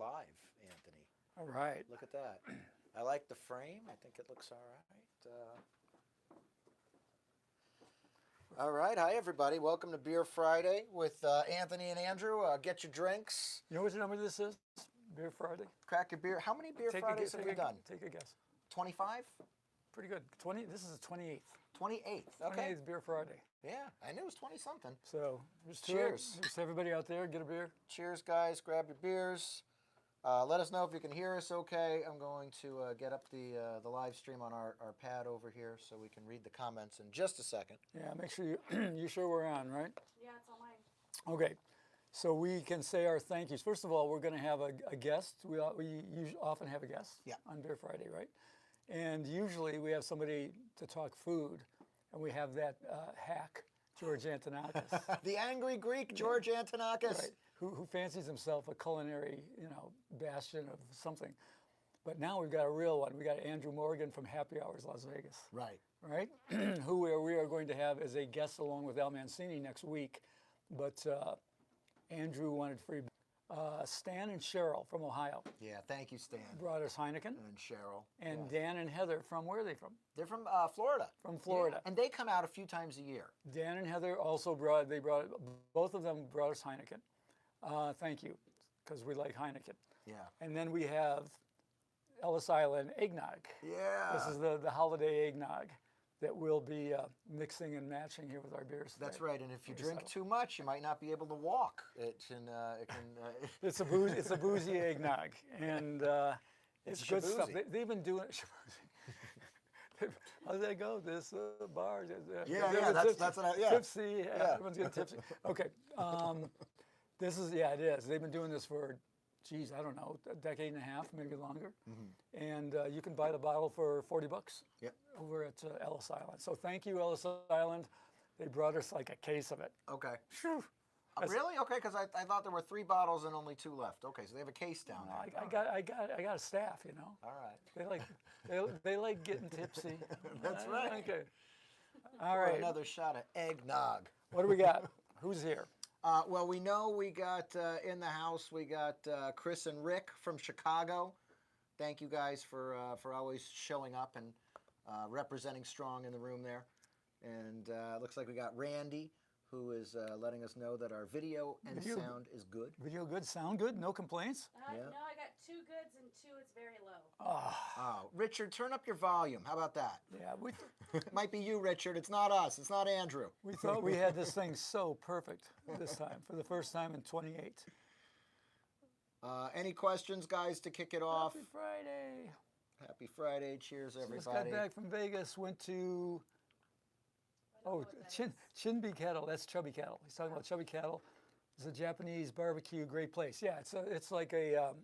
live, Anthony. All right. Look at that. I like the frame. I think it looks all right. All right. Hi, everybody. Welcome to Beer Friday with Anthony and Andrew. Get your drinks. You know what number this is? Beer Friday? Crack your beer. How many Beer Fridays have we done? Take a guess. 25? Pretty good. 20. This is the 28th. 28th. Okay. 28th Beer Friday. Yeah, I knew it was 20 something. So just cheers. Just everybody out there, get a beer. Cheers, guys. Grab your beers. Let us know if you can hear us okay. I'm going to get up the live stream on our pad over here so we can read the comments in just a second. Yeah, make sure you sure we're on, right? Yeah, it's on mine. Okay, so we can say our thank yous. First of all, we're going to have a guest. We usually often have a guest on Beer Friday, right? And usually we have somebody to talk food, and we have that hack, George Antonakis. The angry Greek, George Antonakis. Right. Who fancies himself a culinary, bastion of something. But now we've got a real one. We got Andrew Morgan from Happy Hours Las Vegas. Right. Right? Who we are going to have as a guest along with Al Mancini next week. But Andrew wanted free. Stan and Cheryl from Ohio. Yeah, thank you, Stan. Brought us Heineken. And Cheryl. And Dan and Heather from, where are they from? They're from Florida. From Florida. Yeah. And they come out a few times a year. Dan and Heather also both of them brought us Heineken. Thank you, because we like Heineken. Yeah. And then we have Ellis Island eggnog. Yeah. This is the holiday eggnog that we'll be mixing and matching here with our beers today. That's right. And if you drink too much, you might not be able to walk. It's a boozy eggnog, and it's good stuff. They've been doing it. How does that go? This bar. That's what tipsy. Everyone's getting tipsy. Okay. It is. They've been doing this for, I don't know, a decade and a half, maybe longer. Mm-hmm. And you can buy the bottle for $40 over at Ellis Island. So thank you, Ellis Island. They brought us like a case of it. Okay. Whew. Really? Okay, because I thought there were 3 bottles and only 2 left. Okay, so they have a case down there. I got a staff, All right. They like getting tipsy. That's right. Okay. All right. Another shot of eggnog. What do we got? Who's here? Well, we know we got in the house. We got Chris and Rick from Chicago. Thank you guys for always showing up and representing strong in the room there. And looks like we got Randy, who is letting us know that our video and sound is good. Video good, sound good, no complaints? No, I got 2 goods and 2 it's very low. Oh, Richard, turn up your volume. How about that? Yeah, it might be you, Richard. It's not us. It's not Andrew. We thought we had this thing so perfect this time, for the first time in 28. Any questions, guys, to kick it off? Happy Friday. Happy Friday. Cheers, everybody. Just got back from Vegas, went to... Chinbi Kettle. That's Chubby Kettle. He's talking about Chubby Kettle. It's a Japanese barbecue, great place. Yeah, it's like a,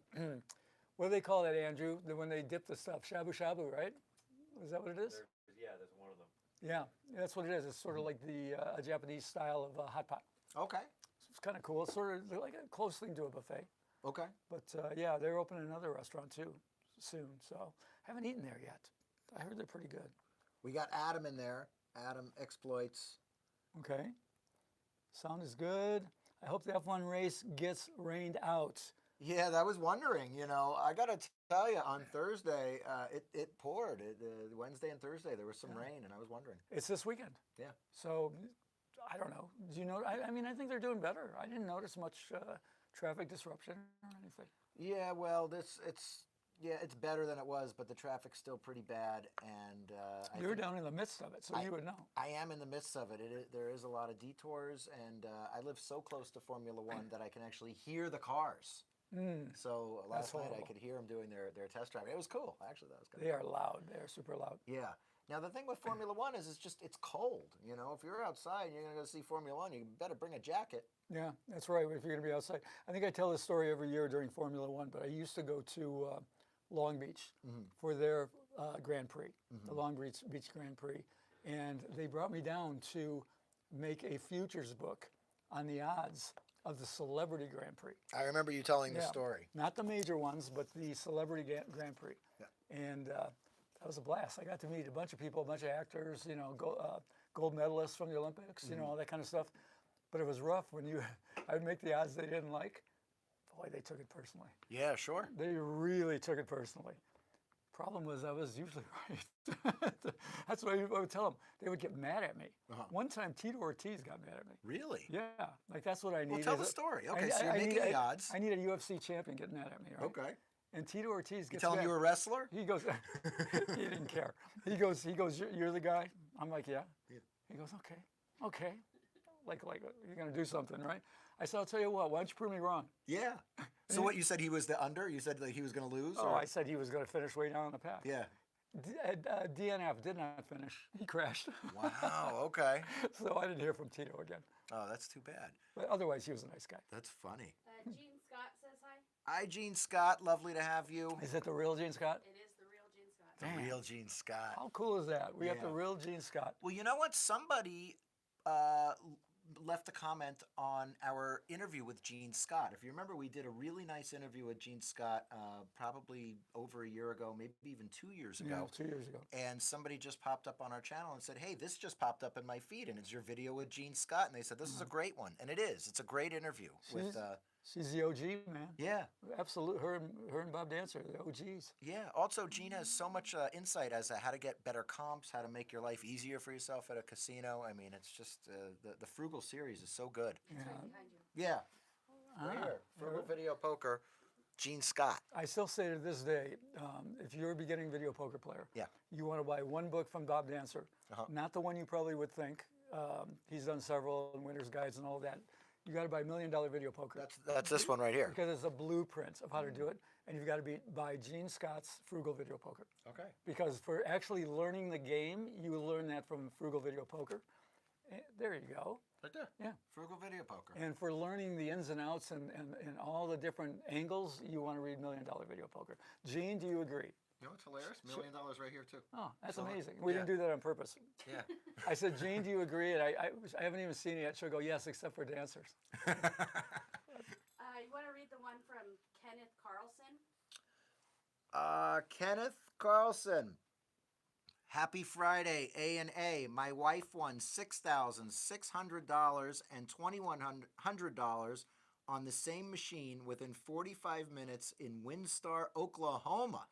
what do they call that, Andrew? When they dip the stuff, shabu shabu, right? Is that what it is? There's one of them. Yeah, that's what it is. It's sort of like a Japanese style of hot pot. Okay. So it's kind of cool. It's sort of like a close thing to a buffet. Okay. But they're opening another restaurant too soon. So haven't eaten there yet. I heard they're pretty good. We got Adam in there. Adam Exploits. Okay. Sound is good. I hope the F1 race gets rained out. Yeah, I was wondering. I got to tell you, on Thursday, it poured. Wednesday and Thursday, there was some rain, and I was wondering. It's this weekend. Yeah. So, I don't know. Do you know? I mean, I think they're doing better. I didn't notice much traffic disruption or anything. Yeah, well, it's better than it was, but the traffic's still pretty bad. And you're down in the midst of it, so you would know. I am in the midst of it. There is a lot of detours, and I live so close to Formula One that I can actually hear the cars. So last night I could hear them doing their test driving. It was cool. Actually, that was good. They are loud. They are super loud. Yeah. Now the thing with Formula One is it's cold. If you're outside and you're going to go see Formula One, you better bring a jacket. Yeah, that's right. If you're going to be outside, I think I tell this story every year during Formula One. But I used to go to Long Beach for their Grand Prix, the Long Beach Grand Prix. And they brought me down to make a futures book on the odds of the Celebrity Grand Prix. I remember you telling the story. Not the major ones, but the Celebrity Grand Prix. Yeah. And that was a blast. I got to meet a bunch of people, a bunch of actors, gold medalists from the Olympics, all that kind of stuff. But it was rough when I would make the odds they didn't like. boy, they took it personally. Yeah, sure. They really took it personally. Problem was, I was usually right. That's what I would tell them. They would get mad at me. One time, Tito Ortiz got mad at me. Really? Yeah, like that's what I need. Well, tell is the a- story. I- Okay, so you're I making need- the odds. I need a UFC champion getting mad at me, right? Okay. And Tito Ortiz You gets tell him mad. you were a wrestler? He goes, he didn't care. He goes, you're the guy? I'm like, yeah. He goes, okay. Like you're gonna do something, right? I said, I'll tell you what. Why don't you prove me wrong? Yeah. So what, you said he was the under? You said that he was going to lose? Oh, or- I said he was gonna finish way down the path. Yeah. DNF did not finish. He crashed. Wow, okay. So I didn't hear from Tito again. Oh, that's too bad. But otherwise, he was a nice guy. That's funny. Gene Scott says hi. Hi, Gene Scott. Lovely to have you. Is it the real Gene Scott? It is the real Gene Scott. The Damn. real Gene Scott. How cool is that? We got the Yeah. real Gene Scott. Well, you know what? Somebody left a comment on our interview with Gene Scott. If you remember, we did a really nice interview with Gene Scott probably over a year ago, maybe even 2 years Yeah, ago. 2 years ago. And somebody just popped up on our channel and said, hey, this just popped up in my feed, and it's your video with Gene Scott. And they said, this is a great one. And it is. It's a great interview. With, She's the OG, man. yeah. Absolutely. Her and Bob Dancer, the OGs. Yeah. Also, Gene has so much insight as to how to get better comps, how to make your life easier for yourself at a casino. I mean, it's just the Frugal series is so good. Yeah. Right behind you. Yeah. Right here. Frugal Video Poker, Gene Scott. I still say to this day, if you're a beginning video poker player, Yeah. you want to buy one book from Bob Dancer, not the one you probably would think. He's done several and Winner's Guides and all that. You got to buy $1 Million Video Poker. That's this one right here. Because it's a blueprint of how to do it, and you've got to buy Gene Scott's Frugal Video Poker. Okay. Because for actually learning the game, you will learn that from Frugal Video Poker. There you go. Right there. Yeah. Frugal Video Poker. And for learning the ins and outs and all the different angles, you want to read $1 Million Video Poker. Gene, do you agree? You know what's hilarious? $1 million right here, too. Oh, that's So, amazing. We didn't yeah. do that on purpose. Yeah. I said, Gene, do you agree? And I haven't even seen it yet. She'll go, yes, except for dancers. You want to read the one from Kenneth Carlson? Kenneth Carlson. Happy Friday, A&A. My wife won $6,600 and $2,100 on the same machine within 45 minutes in Windstar, Oklahoma.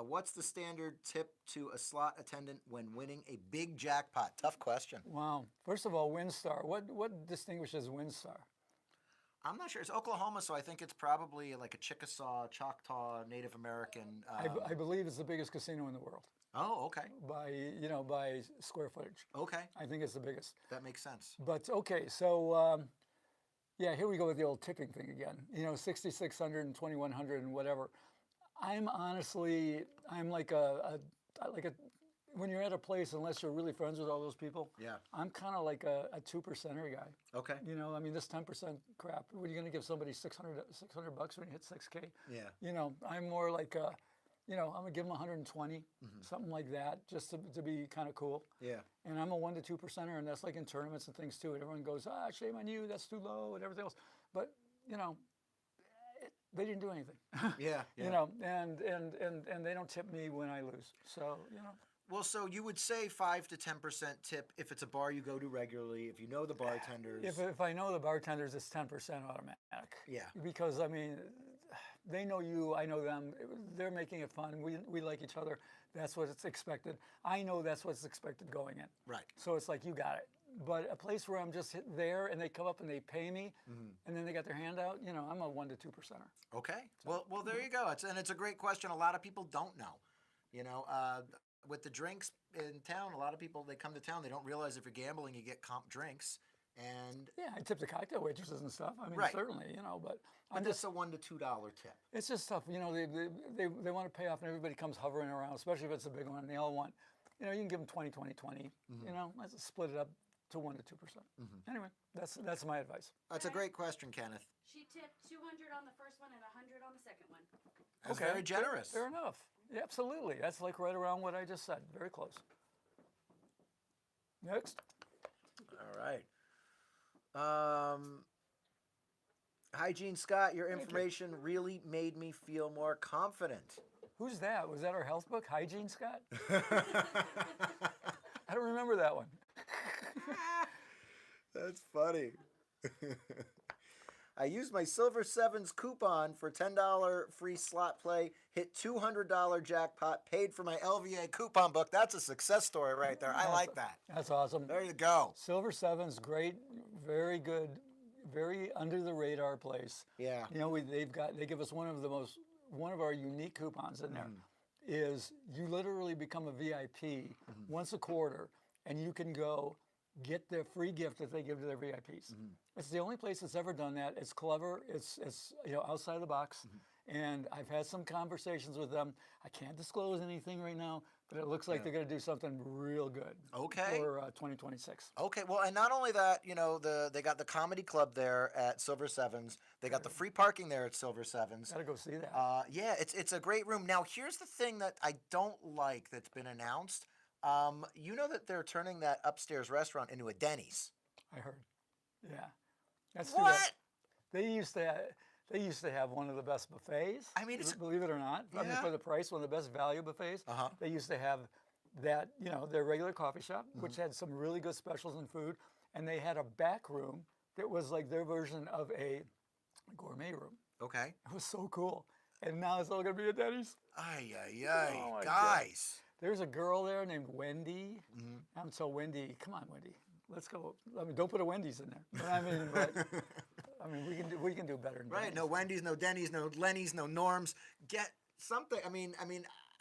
What's the standard tip to a slot attendant when winning a big jackpot? Tough question. Wow. First of all, Windstar. What distinguishes Windstar? I'm not sure. It's Oklahoma, so I think it's probably like a Chickasaw, Choctaw, Native American. I believe it's the biggest casino in the world Oh, okay. by square footage. Okay. I think it's the biggest. That makes sense. But okay, so yeah, here we go with the old ticking thing again. 6,600 and 2,100 and whatever. I'm like when you're at a place, unless you're really friends with all those people, Yeah. I'm kind of like a 2%er guy. Okay. I mean, this 10% crap, what are you going to give somebody $600 bucks when you hit 6K? Yeah. I'm more like, I'm going to give them 120, something like that, just to be kind of cool. Yeah. And I'm a 1 to 2%er, and that's like in tournaments and things too. And everyone goes, shame on you, that's too low, and everything else. But, they didn't do anything. Yeah. And they don't tip me when I lose. So, Well, so you would say 5 to 10% tip if it's a bar you go to regularly, if you know the bartenders. If I know the bartenders, it's 10% automatic. Yeah. Because, I mean, they know you, I know them. They're making it fun. We like each other. That's what's expected. I know that's what's expected going in. Right. So it's like, you got it. But a place where I'm just there and they come up and they pay me and then they got their hand out, I'm a 1 to 2%er. Okay. Well, there you go. It's a great question. A lot of people don't know. With the drinks in town, a lot of people, they come to town, they don't realize if you're gambling, you get comp drinks. And Yeah, I tip the cocktail waitresses and stuff. I mean, Right. certainly, but I'm that's just, a $1 to $2 tip. it's just tough. They want to pay off and everybody comes hovering around, especially if it's a big one. They all want, you can give them 20, 20, 20. Let's just split it up to 1 to 2%. Anyway, that's my advice. That's a great question, Kenneth. She tipped 200 on the first one and 100 on the second one. That's very generous. Fair enough. Yeah, absolutely. That's like right around what I just said. Very close. Next. All right. Hi, Gene Scott. Your information really made me feel more confident. Who's that? Was that our health book, Hygiene Scott? I don't remember that one. That's funny. I used my Silver Sevens coupon for $10 free slot play, hit $200 jackpot, paid for my LVA coupon book. That's a success story right there. I like that. That's awesome. There you go. Silver Sevens, great, very good, very under the radar place. Yeah. You know, they give us one of our unique coupons in there. Is you literally become a VIP once a quarter, and you can go get their free gift that they give to their VIPs. It's the only place that's ever done that. It's clever. It's outside the box. And I've had some conversations with them. I can't disclose anything right now, but it looks like they're going to do something real good. Okay. For 2026. Okay, well, and not only that, they got the comedy club there at Silver Sevens. They got the free parking there at Silver Sevens. Gotta go see that. Yeah, it's a great room. Now, here's the thing that I don't like that's been announced. You know that they're turning that upstairs restaurant into a Denny's. I heard. Yeah. That's too What? bad. They used to have one of the best buffets. I mean, it's believe it or not. I mean, Yeah. for the price, one of the best value buffets. Uh-huh. They used to have that, their regular coffee shop, which had some really good specials and food, and they had a back room that was like their version of a gourmet room. okay. It was so cool. And now it's all gonna be a Denny's. Ay, ay, ay. Oh, my Guys. There's a girl there named Wendy. I'm so Wendy. Come on, Wendy. Let's go. I mean, don't put a Wendy's in there. But I mean, we can do better than Right, Denny's. no Wendy's, no Denny's, no Lenny's, no Norm's. Get something. I mean,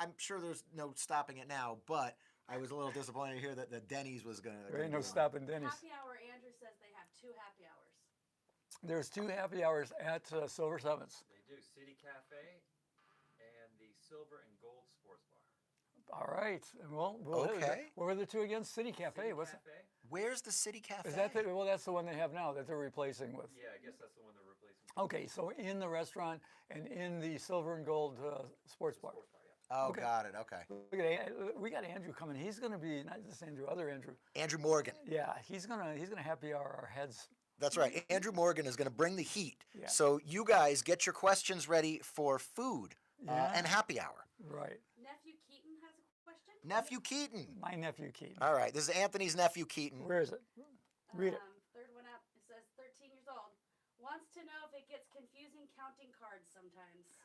I'm sure there's no stopping it now, but I was a little disappointed to hear that the Denny's was gonna. There ain't gonna no be on. stopping Denny's. Happy hour, Andrew says they have 2 happy hours. There's 2 happy hours at Silver Sevens. They do City Cafe and the Silver and Gold Sports Bar. All right. Well, Okay. what were the 2 again? City Cafe. City What's Cafe? Where's the City Cafe? is that? Well, that's the one they have now that they're replacing with. Yeah, I guess that's the one they're replacing. Okay, so in the restaurant and in the Silver and Gold Sports Bar. Sports Bar, yeah. Oh, Okay. got it. Okay. Look at we got Andrew coming. He's going to be not just Andrew, other Andrew. Andrew Morgan. Yeah, he's gonna happy hour our heads. That's right. Andrew Morgan is going to bring the heat. Yeah. So you guys get your questions ready for food Yeah. and happy hour. Right. Nephew Keaton has a question. Nephew Keaton. My nephew Keaton. All right. This is Anthony's nephew Keaton. Where is it? Read it. Third one up. It says 13 years old. Wants to know if it gets confusing counting cards sometimes.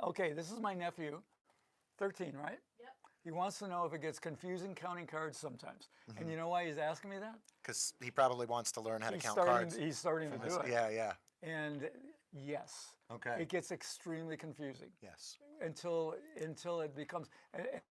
Okay. This is my nephew, 13, right? Yep. He wants to know if it gets confusing counting cards sometimes. And you know why he's asking me that? Because he probably wants to learn how to He's count starting, cards. he's starting to do it. Yeah, yeah. And yes, Okay. it gets extremely confusing Yes. until it becomes,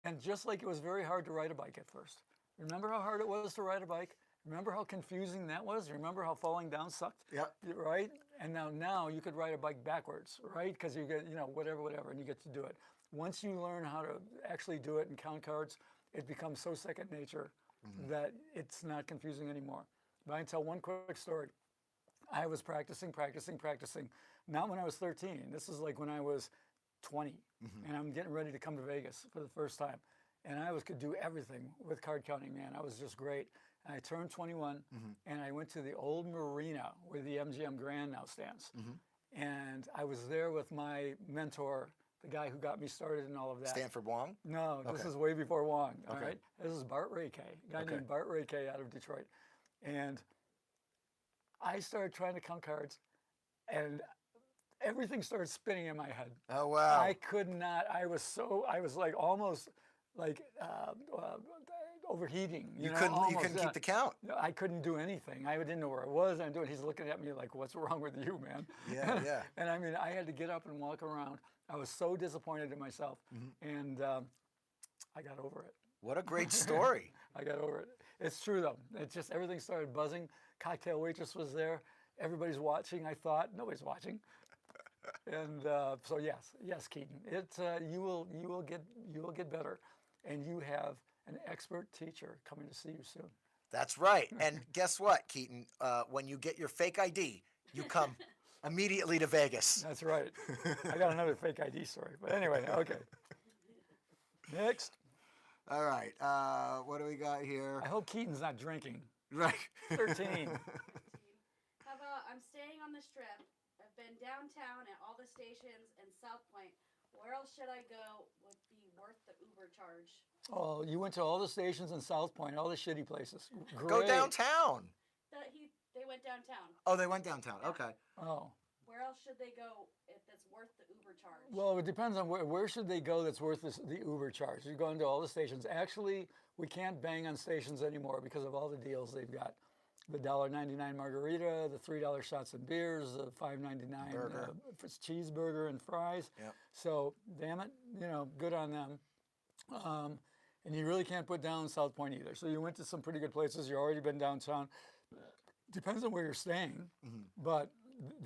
and just like it was very hard to ride a bike at first. Remember how hard it was to ride a bike? Remember how confusing that was? Remember how falling down sucked? Yep. Right? And now you could ride a bike backwards, right? Because you get, whatever, and you get to do it. Once you learn how to actually do it and count cards, it becomes so second nature that it's not confusing anymore. But I can tell one quick story. I was practicing, not when I was 13. This is like when I was 20, and I'm getting ready to come to Vegas for the first time. And I could do everything with card counting, man. I was just great. And I turned 21, and I went to the old marina where the MGM Grand now stands. And I was there with my mentor, the guy who got me started in all of that. Stanford Wong? No, this Okay. is way before Wong. All Okay. right, this is Bart Ray Kay, a guy Okay. named Bart Ray Kay out of Detroit, and I started trying to count cards, and everything started spinning in my head. Oh, wow. I could not. I was like almost like overheating. you know, couldn't almost, keep the count. No, I couldn't do anything. I didn't know where I was. I'm doing. He's looking at me like, "What's wrong with you, man?" Yeah, yeah. And I mean, I had to get up and walk around. I was so disappointed in myself, and I got over it. What a great story. I got over it. It's true though. It's just everything started buzzing. Cocktail waitress was there. Everybody's watching. I thought nobody's watching. And so yes, Keaton. You will get better, and you have an expert teacher coming to see you soon. That's right. And guess what, Keaton? When you get your fake ID, you come immediately to Vegas. That's right. I got another fake ID story, but anyway, okay. Next. All right. What do we got here? I hope Keaton's not drinking. Right. 13. How about I'm staying on the Strip. I've been downtown at all the stations and South Point. Where else should I go would be worth the Uber charge? Oh, you went to all the stations in South Point, all the shitty places. Great. Go downtown. He They went downtown. Oh, they went downtown. Okay. Oh. Where else should they go if that's worth the Uber charge? Well, it depends on where should they go that's worth the Uber charge. You go into all the stations. Actually, we can't bang on stations anymore because of all the deals they've got. The $1.99 margarita, the $3 shots and beers, the $5.99 Burger. Cheeseburger and fries. Yep. So, damn it, good on them. And you really can't put down South Point either. So you went to some pretty good places. You've already been downtown. Depends on where you're staying, but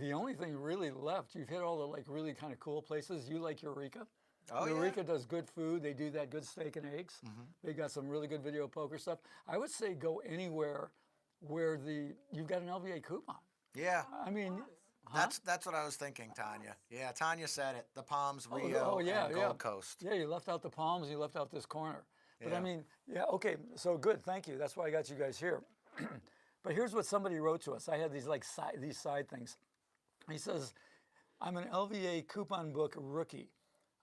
the only thing really left, you've hit all the like really kind of cool places. You like Eureka. Oh, yeah. Eureka does good food. They do that good steak and eggs. They got some really good video poker stuff. I would say go anywhere where you've got an LVA coupon. Yeah. I mean, That's what I was thinking, Tanya. Yeah, Tanya said it. The Palms, Rio, and Gold Coast. Yeah, you left out the Palms, you left out this corner. But Yeah. I mean, yeah, okay, so good, thank you. That's why I got you guys here. But here's what somebody wrote to us. I had these like these side things. He says, I'm an LVA coupon book rookie.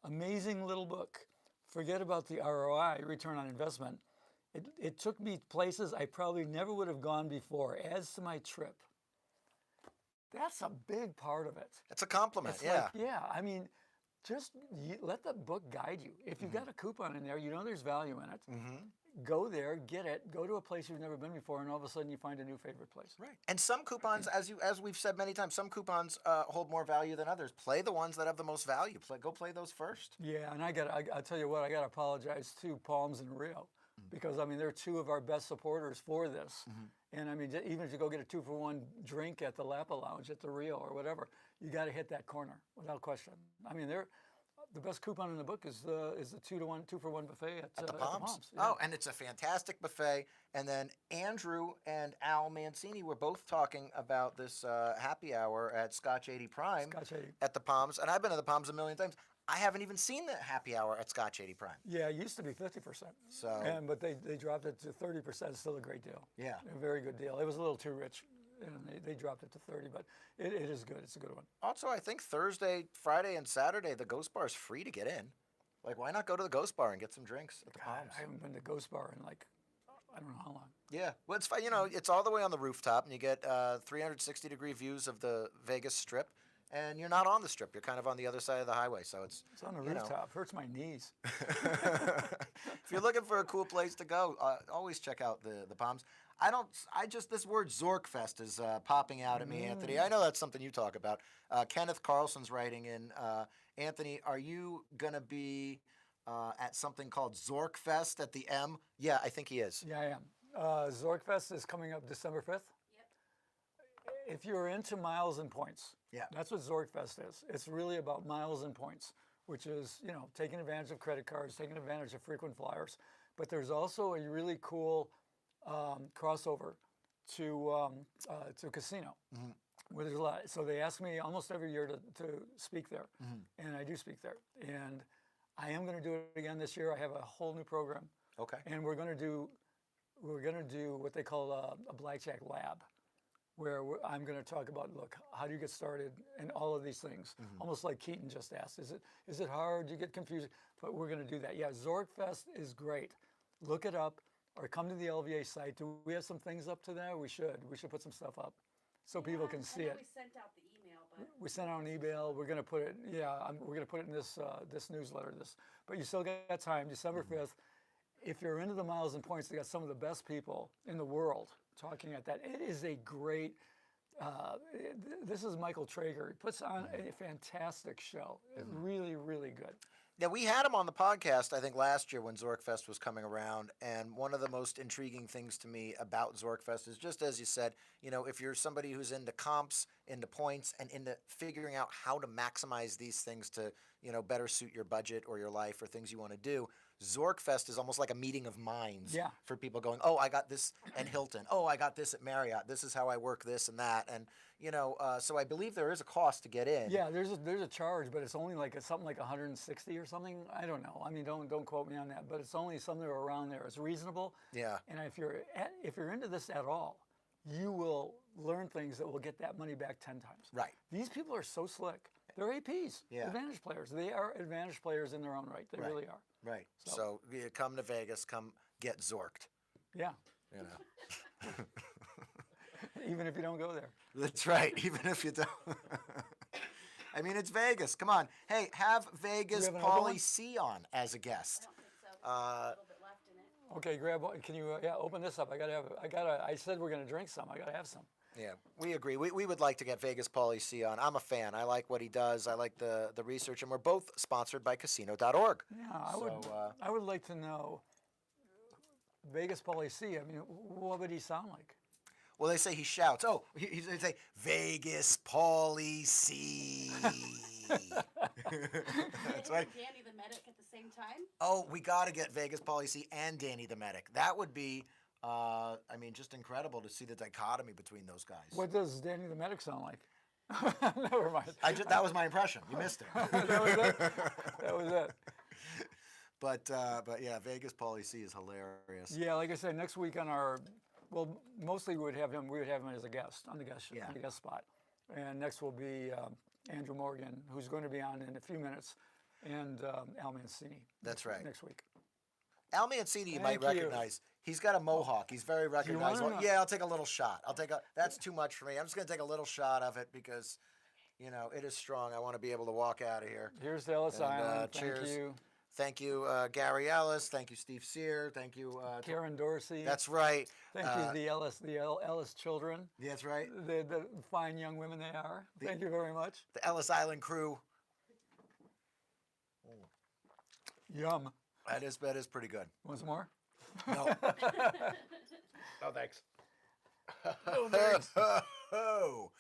Amazing little book. Forget about the ROI, return on investment. It took me places I probably never would have gone before. Adds to my trip. That's a big part of it. It's a compliment, It's yeah. like, yeah, I mean, just let the book guide you. If you've got a coupon in there, you know there's value in it. Go there, get it, go to a place you've never been before, and all of a sudden you find a new favorite place. Right. And some coupons, as we've said many times, some coupons hold more value than others. Play the ones that have the most value. Go play those first. Yeah, and I tell you what, I got to apologize to Palms and Rio because, I mean, they're two of our best supporters for this. And, I mean, even if you go get a 2-for-1 drink at the Lapa Lounge at the Rio or whatever, you got to hit that corner without question. I mean, the best coupon in the book is the 2-for-1 buffet at The Palms. Yeah. Oh, and it's a fantastic buffet. And then Andrew and Al Mancini were both talking about this happy hour at Scotch 80 Prime Scotch 80. at the Palms. And I've been to the Palms a million times. I haven't even seen the happy hour at Scotch 80 Prime. Yeah, it used to be 50%. So- but they dropped it to 30%. It's still a great deal. Yeah. A very good deal. It was a little too rich, and they dropped it to 30, but it is good. It's a good one. Also, I think Thursday, Friday, and Saturday, the Ghost Bar is free to get in. Like, why not go to the Ghost Bar and get some drinks at the God, Palms? I haven't been to Ghost Bar in like, I don't know how long. Yeah, well, it's fine. It's all the way on the rooftop, and you get 360-degree views of the Vegas Strip, and you're not on the Strip. You're kind of on the other side of the highway, so it's on the you know. rooftop. Hurts my knees. If you're looking for a cool place to go, always check out the Palms. This word Zorkfest is popping out at me, Anthony. I know that's something you talk about. Kenneth Carlson's writing in, Anthony, are you going to be at something called Zorkfest at the M? Yeah, I think he is. Yeah, I am. Zorkfest is coming up December 5th. Yep. If you're into miles and points, Yeah. that's what Zorkfest is. It's really about miles and points, which is, taking advantage of credit cards, taking advantage of frequent flyers. But there's also a really cool crossover to casino, where there's a lot. So they ask me almost every year to speak there, and I do speak there. And I am going to do it again this year. I have a whole new program, Okay. and we're going to do what they call a blackjack lab, where I'm going to talk about, look, how do you get started and all of these things, almost like Keaton just asked. Is it hard? Do you get confused? But we're going to do that. Yeah, Zorkfest is great. Look it up or come to the LVA site. Do we have some things up to there? We should. We should put some stuff up so people can see I know it. we sent out the email, but We sent out an email. We're going to put it. Yeah, we're going to put it in this newsletter. But you still got time. December 5th. If you're into the miles and points, they got some of the best people in the world talking at that. It is a great. This is Michael Traeger. He puts on a fantastic show. Really, really good. Now, we had him on the podcast, I think, last year when Zorkfest was coming around. And one of the most intriguing things to me about Zorkfest is just as you said, if you're somebody who's into comps, into points, and into figuring out how to maximize these things to, better suit your budget or your life or things you want to do, Zorkfest is almost like a meeting of minds for people going, oh, I got this at Hilton. Oh, I got this at Marriott. This is how I work this and that. And, so I believe there is a cost to get in. Yeah, there's a charge, but it's only like something like 160 or something. I don't know. I mean, don't quote me on that, but it's only somewhere around there. It's reasonable. Yeah. And if you're into this at all, you will learn things that will get that money back 10 times. Right. These people are so slick. They're APs, Yeah. advantage players. They are advantage players in their own right. They really are. Right. So come to Vegas, come get Zorked. Yeah. even if you don't go there. That's right. Even if you don't. I mean, it's Vegas. Come on. Hey, have Vegas have an open one? Pauly C on as a guest. I don't think so. There's a little bit left in it. Okay, grab one. Can you, yeah, open this up. I said we're going to drink some. I got to have some. Yeah, we agree. We would like to get Vegas Pauly C on. I'm a fan. I like what he does. I like the research, and we're both sponsored by Casino.org. Yeah, So, I would like to know Vegas Pauly C. I mean, what would he sound like? Well, they say he shouts. Oh, they say Vegas Pauly C. That's right. Danny the Medic at the same time. Oh, we got to get Vegas Pauly C and Danny the Medic. That would be, I mean, just incredible to see the dichotomy between those guys. What does Danny the Medic sound like? Never mind. That was my impression. You missed it. That was it. That was it. But yeah, Vegas Pauly C is hilarious. Yeah, like I said, next week on our, well, mostly we would have him as a guest on the guest spot, and next will be Andrew Morgan, who's going to be on in a few minutes, and Al Mancini. That's right. Next week. Al Mancini, you might Thank you. recognize. He's got a mohawk. He's very recognizable. or not? Yeah, I'll take a little shot. That's too much for me. I'm just going to take a little shot of it because, you know, it is strong. I want to be able to walk out of here. Here's to Ellis And, Island. cheers. Thank you, Thank you, Gary Ellis. Thank you, Steve Sear. Thank you. Karen Dorsey. That's right. Thank you, the Ellis children, That's right. the fine young women they are. Thank you very much. The Ellis Island crew. Yum. That is pretty good. Want some more? No. No thanks. Oh, thanks. Oh.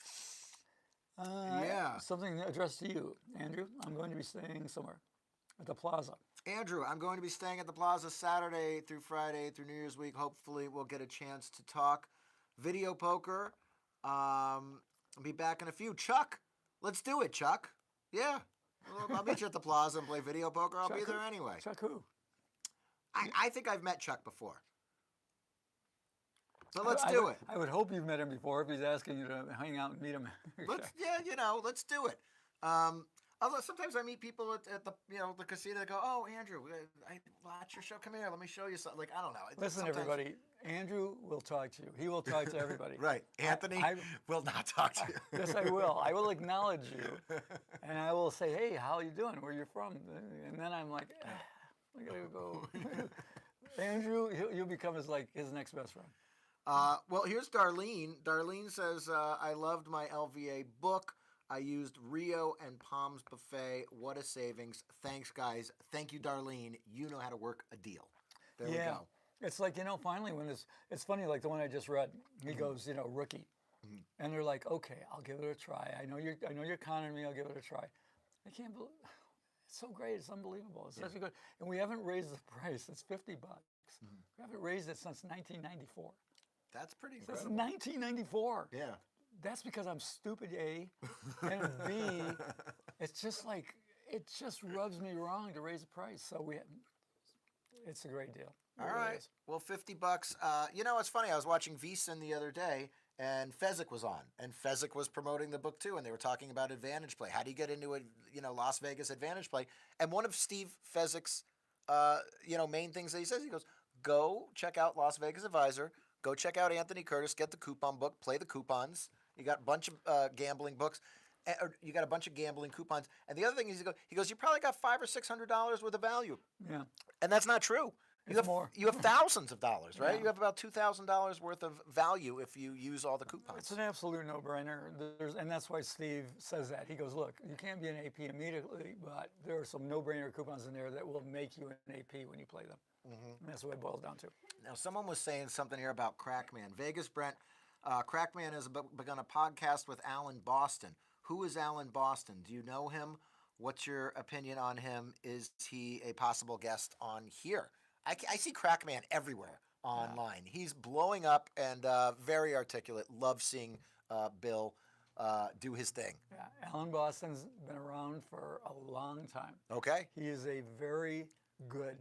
Yeah. Something addressed to you, Andrew. I'm going to be staying somewhere at the Plaza. Andrew, I'm going to be staying at the Plaza Saturday through Friday through New Year's week. Hopefully, we'll get a chance to talk video poker. I'll be back in a few. Chuck, let's do it, Chuck. Yeah. Well, I'll meet you at the Plaza and play video poker. I'll be Chuck there who? anyway. Chuck who? I think I've met Chuck before. So let's do it. I would hope you've met him before if he's asking you to hang out and meet him. Let's do it. Although sometimes I meet people at the the casino that go, "Oh, Andrew, I watch your show. Come here, let me show you something." Like I don't know. Listen, Sometimes- everybody. Andrew will talk to you. He will talk to everybody. Right. Anthony will not talk to you. Yes, I will. I will acknowledge you, and I will say, "Hey, how you doing? Where you from?" And then I'm like, I gotta go. Andrew, you'll become his next best friend. Well, here's Darlene. Darlene says, I loved my LVA book. I used Rio and Palms Buffet. What a savings. Thanks, guys. Thank you, Darlene. You know how to work a deal. There we go. It's like, finally when it's funny, like the one I just read, he goes, rookie. And they're like, okay, I'll give it a try. I know you're conning me, I'll give it a try. I can't believe, it's so great, it's unbelievable. It's such a good, and we haven't raised the price, it's $50. We haven't raised it since 1994. That's pretty Since incredible. 1994. Yeah. That's because I'm stupid, A, and B, it's just like, it just rubs me wrong to raise the price. So it's a great deal. It All really right. is. Well, $50. It's funny. I was watching VSiN the other day, and Fezzik was on, and Fezzik was promoting the book too, and they were talking about advantage play. How do you get into Las Vegas advantage play? And one of Steve Fezzik's, main things that he says, he goes, go check out Las Vegas Advisor, go check out Anthony Curtis, get the coupon book, play the coupons. You got a bunch of gambling books. Or you got a bunch of gambling coupons, and the other thing is, he goes, you probably got $500 or $600 worth of value, Yeah. and that's not true. You It's have more. You have thousands of dollars, right? Yeah. You have about $2,000 worth of value if you use all the coupons. It's an absolute no-brainer. And that's why Steve says that. He goes, look, you can't be an AP immediately, but there are some no-brainer coupons in there that will make you an AP when you play them. And that's what it boils down to. Now, someone was saying something here about Crackman. Vegas Brent, Crackman has begun a podcast with Alan Boston. Who is Alan Boston? Do you know him? What's your opinion on him? Is he a possible guest on here? I see Crackman everywhere online. He's blowing up and very articulate. Love seeing Bill do his thing. Yeah, Alan Boston's been around for a long time. Okay. He is a very good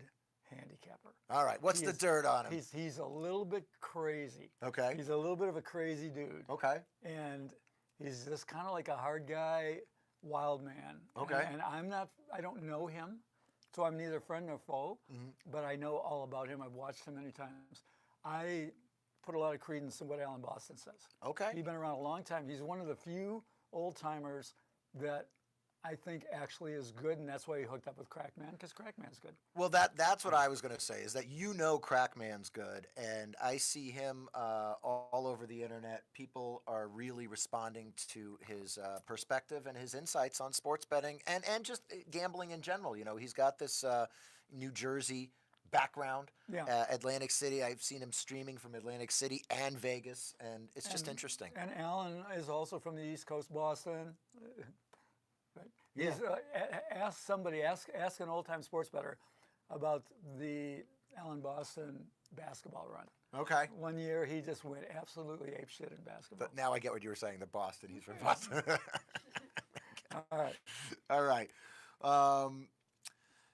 handicapper. All right. What's the dirt on him? He's a little bit crazy. Okay. He's a little bit of a crazy dude. Okay. And he's just kind of like a hard guy, wild man. Okay. And I don't know him, so I'm neither friend nor foe, but I know all about him. I've watched him many times. I put a lot of credence in what Alan Boston says. Okay. He's been around a long time. He's one of the few old timers that I think actually is good, and that's why he hooked up with Crackman, because Crackman's good. Well, that's what I was going to say, is that Crackman's good, and I see him all over the internet. People are really responding to his perspective and his insights on sports betting and just gambling in general. You know, he's got this New Jersey background, Yeah. Atlantic City. I've seen him streaming from Atlantic City and Vegas, and it's just interesting. And Alan is also from the East Coast, Boston. Right. Yeah. Ask an old-time sports bettor about the Alan Boston basketball run. Okay. One year, he just went absolutely apeshit in basketball. But now I get what you were saying, the Boston. He's from Boston. All right. All right.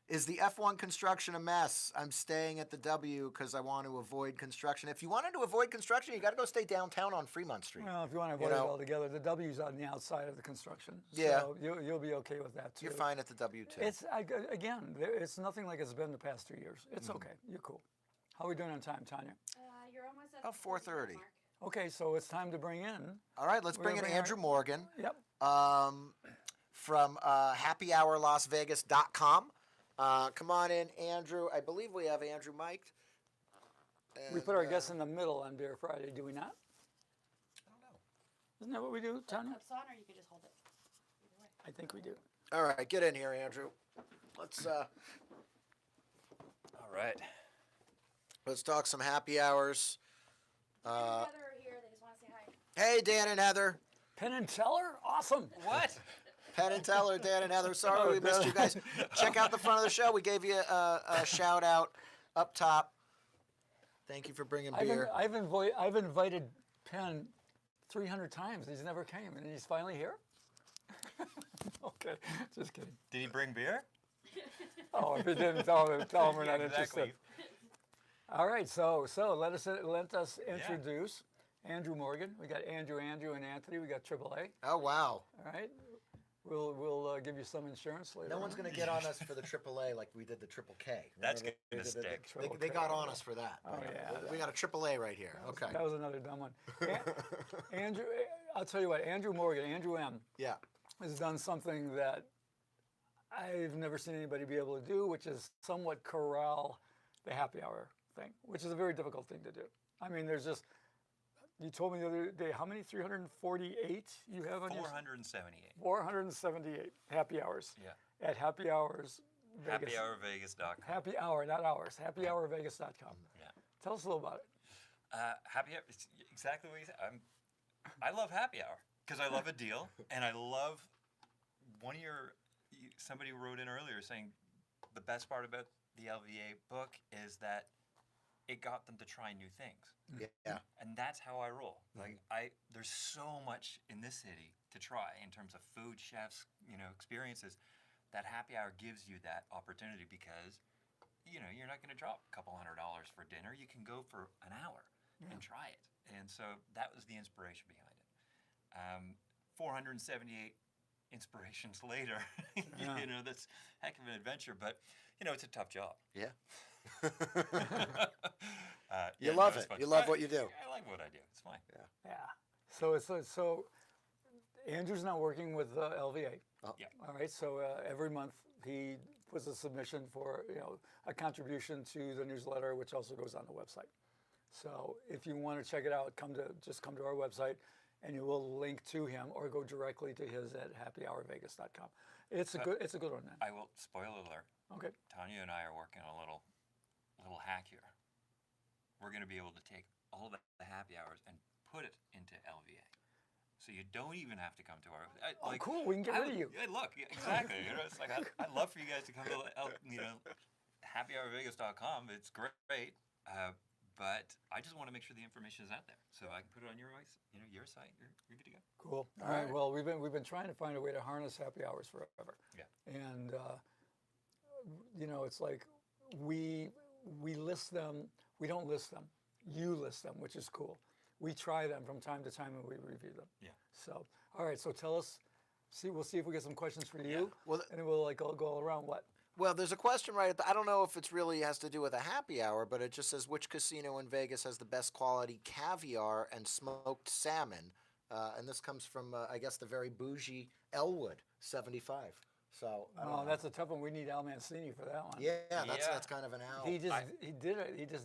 Is the F1 construction a mess? I'm staying at the W because I want to avoid construction. If you wanted to avoid construction, you got to go stay downtown on Fremont Street. Well, if you want to avoid it altogether, the W's on the outside of the construction. Yeah. So you'll be okay with that, too. You're fine at the W too. It's nothing like it's been the past 2 years. It's okay. You're cool. How are we doing on time, Tanya? You're almost at About the 40 4:30. mark. Okay, so it's time to bring in. All right, let's bring in We're gonna Andrew Morgan Yep. from happyhourlasvegas.com. Come on in, Andrew. I believe we have Andrew mic'd. We put our guests in the middle on Beer Friday, do we not? I don't know. Isn't that what we do, Tanya? Cups on, or you could just hold it. Either way. I think we do. All right, get in here, Andrew. Let's All right. let's talk some happy hours. Dan and Heather are here. They just want to say hi. Hey, Dan and Heather. Penn and Teller? Awesome. What? Penn and Teller, Dan and Heather. Sorry we missed you guys. Check out the front of the show. We gave you a shout out up top. Thank you for bringing beer. I've invited Penn 300 times. He's never came, and he's finally here. Okay, just kidding. Did he bring beer? Oh, if he didn't, tell him we're Yeah, not exactly. interested. All right, so let us introduce Andrew Morgan. We got Andrew, and Anthony. We got AAA. Oh, wow. All right, we'll give you some insurance later. No one's going to get on us for the AAA like we did the Triple K. That's Remember gonna they did the- stick. They, they got on us for that. Oh, yeah. We got a AAA right here. Okay. That was another dumb one. Andrew, I'll tell you what. Andrew Morgan, Andrew M, Yeah. has done something that I've never seen anybody be able to do, which is somewhat corral the happy hour thing, which is a very difficult thing to do. I mean, there's just, you told me the other day, how many? 348 you have on your 478. 478 happy hours. Yeah. At Happy Hours Vegas. HappyHourVegas.com. Happy Hour, not hours. HappyHourVegas.com. Yeah. Tell us a little about it. Happy Hour, it's exactly what you said. I love happy hour because I love a deal, and I love somebody wrote in earlier saying the best part about the LVA book is that it got them to try new things. Yeah. And that's how I roll. Like there's so much in this city to try in terms of food, chefs, experiences. That happy hour gives you that opportunity because, you're not going to drop a couple $100 for dinner. You can go for an hour and try it. And so that was the inspiration behind it. 478 inspirations later, that's a heck of an adventure. But it's a tough job. Yeah. Yeah, You love it's it. fun. You love what you do. I like what I do. It's fine. Yeah. So Andrew's now working with LVA. Oh. Yeah. All right. So every month he puts a submission for a contribution to the newsletter, which also goes on the website. So if you want to check it out, come to our website, and you will link to him or go directly to his at happyhourvegas.com. It's a good one, man. I will spoil alert. Okay. Tanya and I are working on a little hack here. We're going to be able to take all the happy hours and put it into LVA. So you don't even have to come to our. Cool. We can get rid of you. Yeah, look, exactly. It's like I'd love for you guys to come to happyhourvegas.com. It's great, but I just want to make sure the information is out there, so I can put it on your site. You're good to go. Cool. All right. Well, we've been trying to find a way to harness happy hours forever. Yeah. And it's like we list them. We don't list them. You list them, which is cool. We try them from time to time and we review them. Yeah. So, all right. So tell us. We'll see if we get some questions for you. Well, and then we'll go all around. What? Well, there's a question right I don't know if it's really has to do with a happy hour, but it just says which casino in Vegas has the best quality caviar and smoked salmon. And this comes from, I guess, the very bougie Elwood 75. So, I don't Oh, know. that's a tough one. We need Al Mancini for that one. Yeah, Yeah. that's kind of an out. He just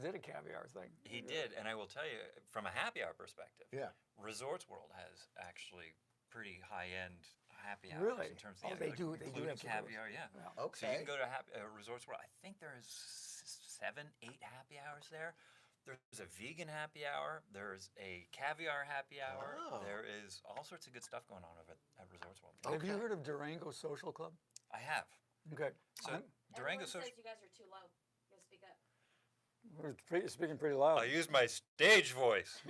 did a caviar thing. He did, and I will tell you, from a happy hour perspective, Yeah. Resorts World has actually pretty high-end happy hours Really? in terms Oh, of they do have including some of those. caviar. Yeah. Yeah. So you Okay. can go to Resorts World. I think there is 7, 8 happy hours there. There's a vegan happy hour. There's a caviar happy hour. Oh. There is all sorts of good stuff going on over at Resorts World. Have you Okay. heard of Durango Social Club? I have. Okay. So I'm- Durango Everyone Social. says you guys are too low. You gotta speak up. we're speaking pretty loud. I use my stage voice.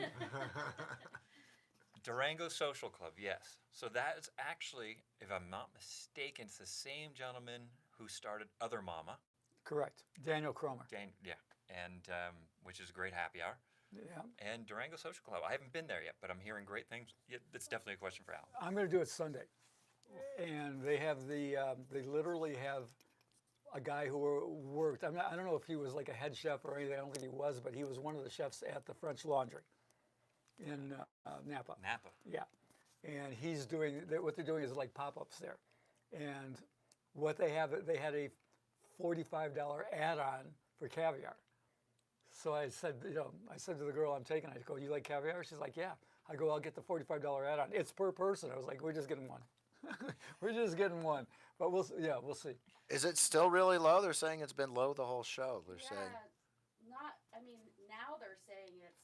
Durango Social Club, yes. So that is actually, if I'm not mistaken, it's the same gentleman who started Other Mama, Correct. Daniel Cromer. yeah, and which is a great happy hour, Yeah. and Durango Social Club. I haven't been there yet, but I'm hearing great things. Yeah, that's definitely a question for Al. I'm going to do it Sunday, and they have they literally have a guy who worked. I don't know if he was like a head chef or anything. I don't think he was, but he was one of the chefs at the French Laundry in Napa. Napa. Yeah, and he's doing what they're doing is like pop-ups there, and what they had a $45 add-on for caviar. So I said to the girl I'm taking, I go, you like caviar? She's like, yeah. I go, I'll get the $45 add-on. It's per person. I was like, we're just getting one. We're just getting one. But we'll see. Is it still really low? They're saying it's been low the whole show. They're saying. Not. I mean, now they're saying it's.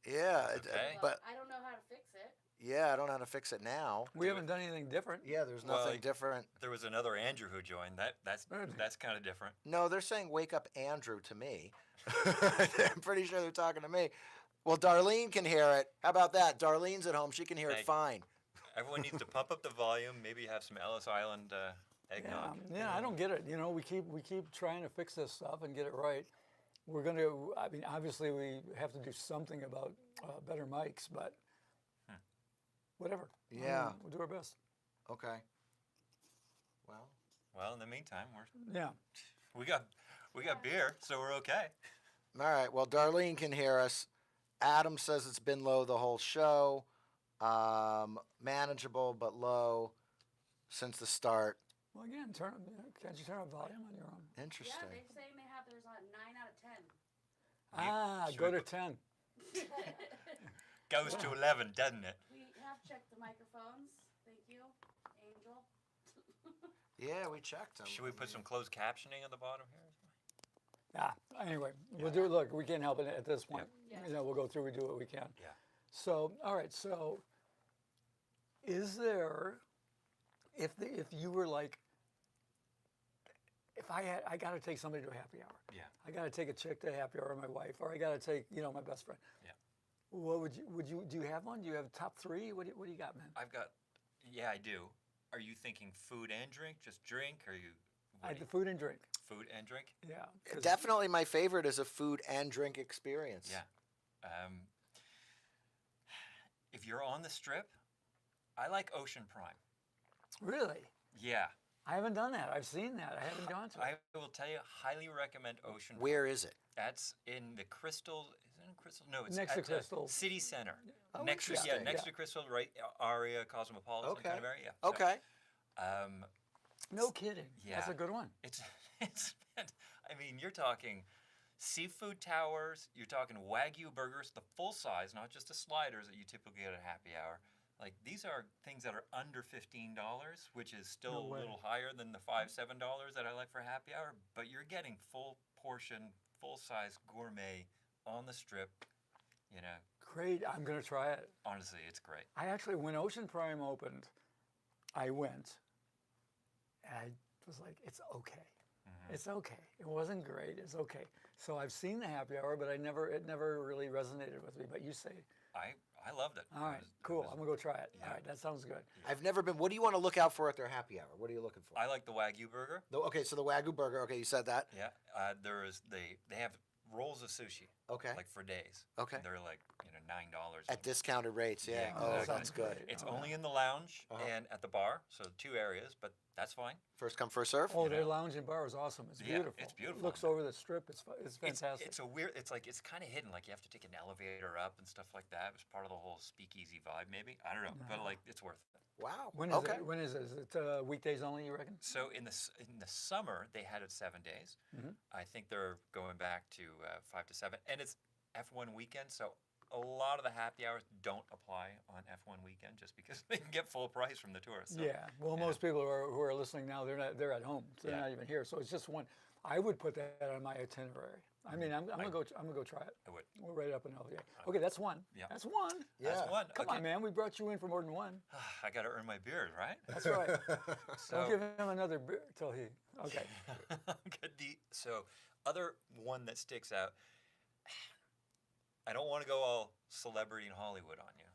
Yeah, That's okay. but I don't know how to fix it. yeah, I don't know how to fix it now. We haven't done anything different. Yeah, there's Well, nothing like- different. There was another Andrew who joined. That's kind of different. No, they're saying wake up Andrew to me. I'm pretty sure they're talking to me. Well, Darlene can hear it. How about that? Darlene's at home. She can hear it Hey. fine. Everyone needs to pump up the volume. Maybe have some Ellis Island Yeah, eggnog. yeah, I don't get it. We keep trying to fix this stuff and get it right. We're going to. I mean, obviously, we have to do something about better mics, but whatever. Yeah. We'll do our best. Okay. Well, Well, in the meantime, Yeah. we got beer, so we're okay. all right. Well, Darlene can hear us. Adam says it's been low the whole show. Manageable but low since the start. Well, again, can't you turn up volume on your own? Interesting. Yeah, they're saying they have theirs on 9 out of 10. Should Go we to put- 10. Goes to 11, doesn't it? We have checked the microphones. Thank you, Angel. Yeah, we checked them. Should we put some closed captioning at the bottom here? Anyway, we'll do it. Look, we can't help it at this point. Yeah. We'll go through. We do what we can. Yeah. So, all right. So, is there, if you were like, if I got to take somebody to a happy hour. Yeah. I got to take a chick to a happy hour, my wife, or I got to take my best friend. Yeah. What would you do? You have one? Do you have top 3? What do you got, man? I've got. Yeah, I do. Are you thinking food and drink? Just drink? Or you? what do The you- food and drink. food and drink? Yeah. 'cause- Definitely my favorite is a food and drink experience. Yeah. If you're on the strip, I like Ocean Prime. Really? Yeah. I haven't done that. I've seen that. I haven't gone to it. I will tell you, highly recommend Ocean Prime. Where is it? That's in the Crystal. Is it in Crystal? No, it's Next to at the Crystal. City Center. Oh, next to interesting. next Yeah. to Crystal, right? Aria, Cosmopolitan Okay. kind of area. Yeah. So, Okay. No kidding. That's Yeah. a good one. it's I mean, you're talking seafood towers, you're talking Wagyu burgers, the full size, not just the sliders that you typically get at happy hour. Like these are things that are under $15, which is still No a way. little higher than the $5-7 that I like for happy hour, but you're getting full portion, full size gourmet on the strip. Great. I'm going to try it. Honestly, it's great. I actually, when Ocean Prime opened, I went, and I was like, it's okay. It's okay. It wasn't great. It's okay. So I've seen the happy hour, but it never really resonated with me. But you say, I loved it. all right, cool. I'm gonna go try it. All right, that sounds good. I've never been. What do you want to look out for at their happy hour? What are you looking for? I like the Wagyu burger. Okay, so the Wagyu burger. Okay, you said that. Yeah, they have rolls of sushi. Okay. Like for days. Okay. They're like $9. At discounted rates, yeah. Yeah, Oh, exactly. that's good. Great. It's Oh, only in the lounge Uh-huh. and at the bar, so 2 areas. But That's fine. First come, first serve. Oh, You their know. lounge and bar is awesome. It's Yeah, beautiful. it's beautiful Looks in there. over the strip. It's fantastic. It's a weird. It's like it's kind of hidden. Like you have to take an elevator up and stuff like that. It's part of the whole speakeasy vibe, maybe. I don't know, but like it's worth it. Wow. When is okay. it? When is it? Is it weekdays only? You reckon? So in the summer they had it 7 days. I think they're going back to 5 to 7, and it's F1 weekend. So a lot of the happy hours don't apply on F1 weekend just because they can get full price from the tourists. So, Yeah. Well, most people who are listening now, they're at home. So they're Yeah. not even here. So it's just one. I would put that on my itinerary. I mean, I'm gonna go try it. I would. We're right up in LA. Okay, that's one. Yeah. That's one. That's Yeah. one. Come on, man. We brought you in for more than one. I got to earn my beers, right? That's right. So Don't give him another beer till he. Okay. Good so other one that sticks out. I don't want to go all celebrity in Hollywood on you,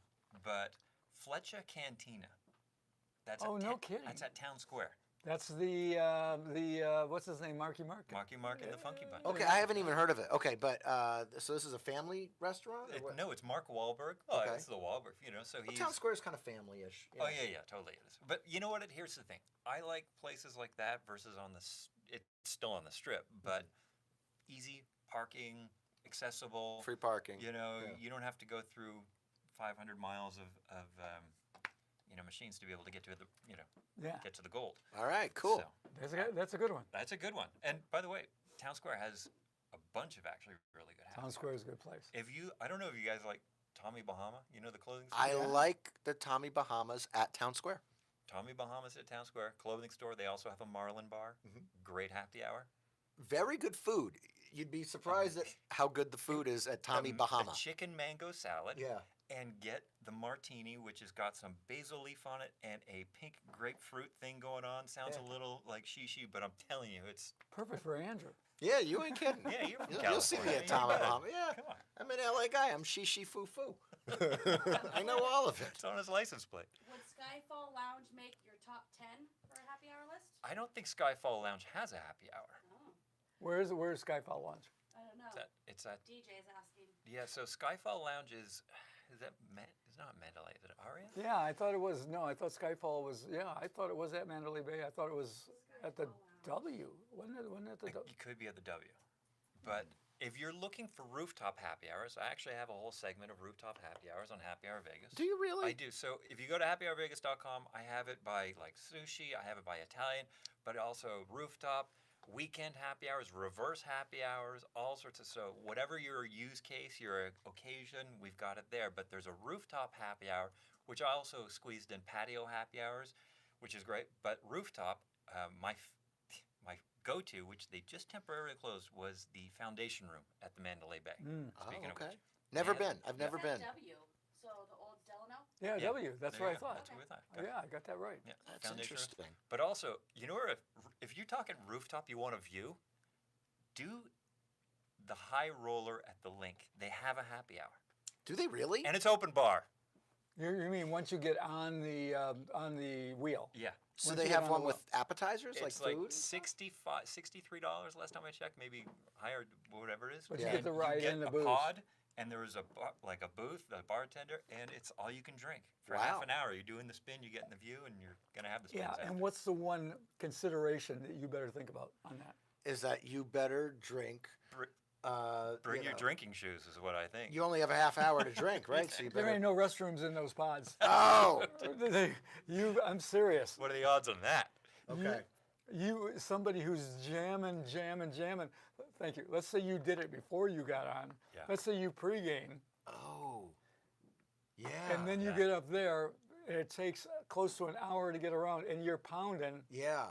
but Fletcher Cantina. That's Oh, at no kidding. That's at Town Square. That's the what's his name? Marky Mark. Marky Mark and the Funky Bunch. Okay, I haven't even heard of it. Okay, but so this is a family restaurant? Or what? No, it's Mark Wahlberg. Oh, Okay. it's the Wahlberg. So Well, he's. Town Square is kind of family-ish. Oh yeah, totally it is. But you know what? Here's the thing. I like places like that versus on the. It's still on the strip, but easy parking, accessible. Free parking. You Yeah. you don't have to go through 500 miles of machines to be able to get to the Yeah. get to the gold. All right, cool. So, That's a good one. that's a good one. And by the way, Town Square has a bunch of actually really good Town houses. Square is a good place. I don't know if you guys like Tommy Bahama. You know the clothing store. I like the Tommy Bahamas at Town Square. Tommy Bahamas at Town Square clothing store. They also have a Marlin bar. Great happy hour. Very good food. You'd be surprised at how good the food is at Tommy A Bahama. chicken mango salad. Yeah. And get the martini, which has got some basil leaf on it and a pink grapefruit thing going on. Sounds Yeah. a little like shishi, but I'm telling you, it's Perfect for Andrew. Yeah, you ain't kidding. yeah. You're from You'll see me California. at You Tommy got it. Bahama. Yeah. Come on, I'm an LA guy. I'm shishi foo foo. I know all of it. it's on his license plate. Would Skyfall Lounge make your top 10 for a happy hour list? I don't think Skyfall Lounge has a happy hour. Oh, Where's Skyfall Lounge? I don't know. It's at DJ's asking. yeah. So Skyfall Lounge is that it's not Mandalay. Is it Aria? Yeah, I thought it was. No, I thought Skyfall was. Yeah, I thought it was at Mandalay Bay. I thought it was at the W. Wasn't it? Wasn't it the W? It could be at the W. But if you're looking for rooftop happy hours, I actually have a whole segment of rooftop happy hours on Happy Hour Vegas. Do you really? I do. So if you go to happyhourvegas.com, I have it by like sushi, I have it by Italian, but also rooftop, weekend happy hours, reverse happy hours, all sorts of. So whatever your use case, your occasion, we've got it there. But there's a rooftop happy hour, which I also squeezed in patio happy hours, which is great. But rooftop, my go-to, which they just temporarily closed, was the Foundation Room at the Mandalay Bay. Speaking Oh, of okay. which. Never Yeah. been. I've never Is that been. W, so the old Delano? Yeah, Yeah, W. That's there what you I go. thought. That's what we thought. Oh, yeah, I got that right. Yeah, That's Foundation Room. interesting. But also, you know where if you're talking rooftop, you want a view, do the High Roller at the Link. They have a happy hour, Do they really? and it's open bar. You mean once you get on the wheel? Yeah, So once they you get have on one the with appetizers, it's like like food? $63 last time I checked, maybe higher, whatever it is. But you And get to ride get in the a booth. pod, and there is a booth, a bartender, and it's all you can drink for half Wow. an hour. You're doing the spin, you're getting the view, and you're gonna have the spins. Yeah, after. and what's the one consideration that you better think about on that? Is that you better drink. Br- you Bring your know, drinking shoes is what I think. You only have a half hour to drink, right? So you There better. ain't no restrooms in those pods. Oh, I'm serious. What are the odds on that? okay. Somebody who's jamming. Thank you. Let's say you did it before you got on. Yeah. Let's say you pregame, Oh, yeah. and then you yeah. get up there. And it takes close to an hour to get around, and you're pounding. Yeah.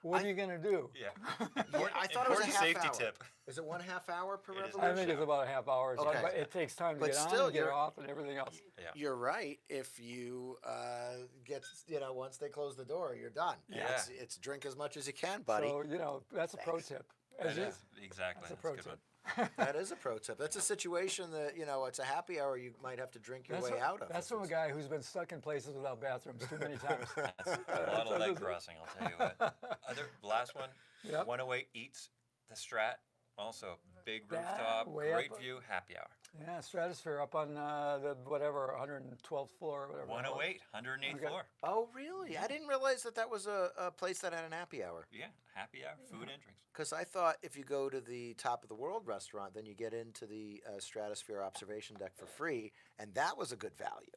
What are you gonna do? Yeah. I thought it was a Important half safety hour. tip. Is it 1/2 hour per It is. revolution? I think it's about a half hour. So Okay. but it takes time to But get on, still, and get you're- off, and everything else. Yeah. You're right. If you get, once they close the door, you're done. Yeah. It's drink as much as you can, buddy. So that's a pro Thanks. tip. That As you- is exactly. That's a That's pro good tip. one. That is a pro tip. That's a situation that it's a happy hour. You might have to drink your way out of. That's if from a it's- guy who's been stuck in places without bathrooms too many times. That's a lot of leg crossing, I'll tell you what. Last one, Yep. 108 Eats, the Strat Also, big Yeah, rooftop, way great up. view, happy hour. Yeah, Stratosphere up on the whatever 112th floor or whatever. 108, 108th Okay. floor. Oh, really? I didn't realize that was a place that had an happy hour. Yeah, happy hour, food and drinks. Because I thought if you go to the Top of the World restaurant, then you get into the Stratosphere observation deck for free, and that was a good value.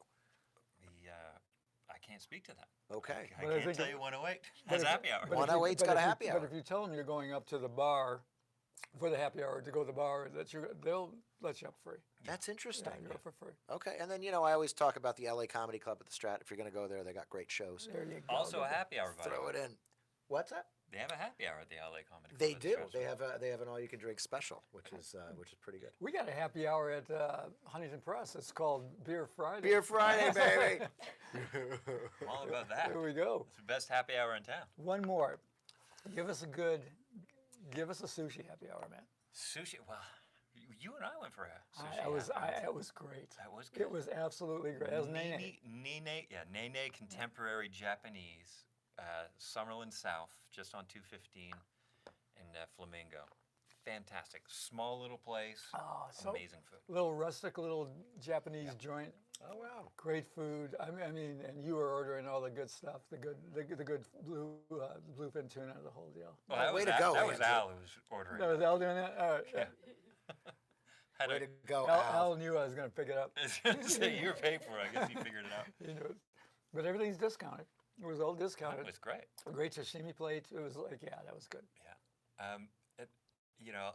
I can't speak to that. Okay. I But I can't think tell it- you 108 But has if- happy hour. but if you- 108's but got a if you- happy hour. But if you tell them you're going up to the bar for the happy hour to go to the bar, they'll let you up free. That's interesting. Yeah, you go for free. Okay, and then I always talk about the LA Comedy Club at the Strat. If you're going to go there, they got great shows. There you go. Also a happy hour, by the Throw way. it in. What's that? They have a happy hour at the LA Comedy Club. They at the do. Stratosphere. They have an all-you-can-drink special, which is pretty good. We got a happy hour at Huntington Press. It's called Beer Friday. Beer Friday, baby. I'm all about that. There we go. It's the best happy hour in town. One more. Give us a sushi happy hour, man. Sushi. Well, you and I went for a sushi. It was happy hour. it was great. That was good. It was absolutely great. That was Nene. Nene Contemporary Japanese, Summerlin South, just on 215 in Flamingo. Fantastic. Small little place. Oh, so amazing food. little rustic, little Japanese joint. Oh, wow. Great food. I mean, and you were ordering all the good stuff, the good bluefin tuna, the whole deal. Well, that way was to go, That was Andrew. Al who was ordering. That was Al doing that? All right. Yeah. Had Way a- to go, Al knew I was going to pick it up. So you were paid for it. I guess he figured it out. He knew it. But everything's discounted. It was all discounted. It was great. A great sashimi plate. It was like, yeah, that was good. Yeah.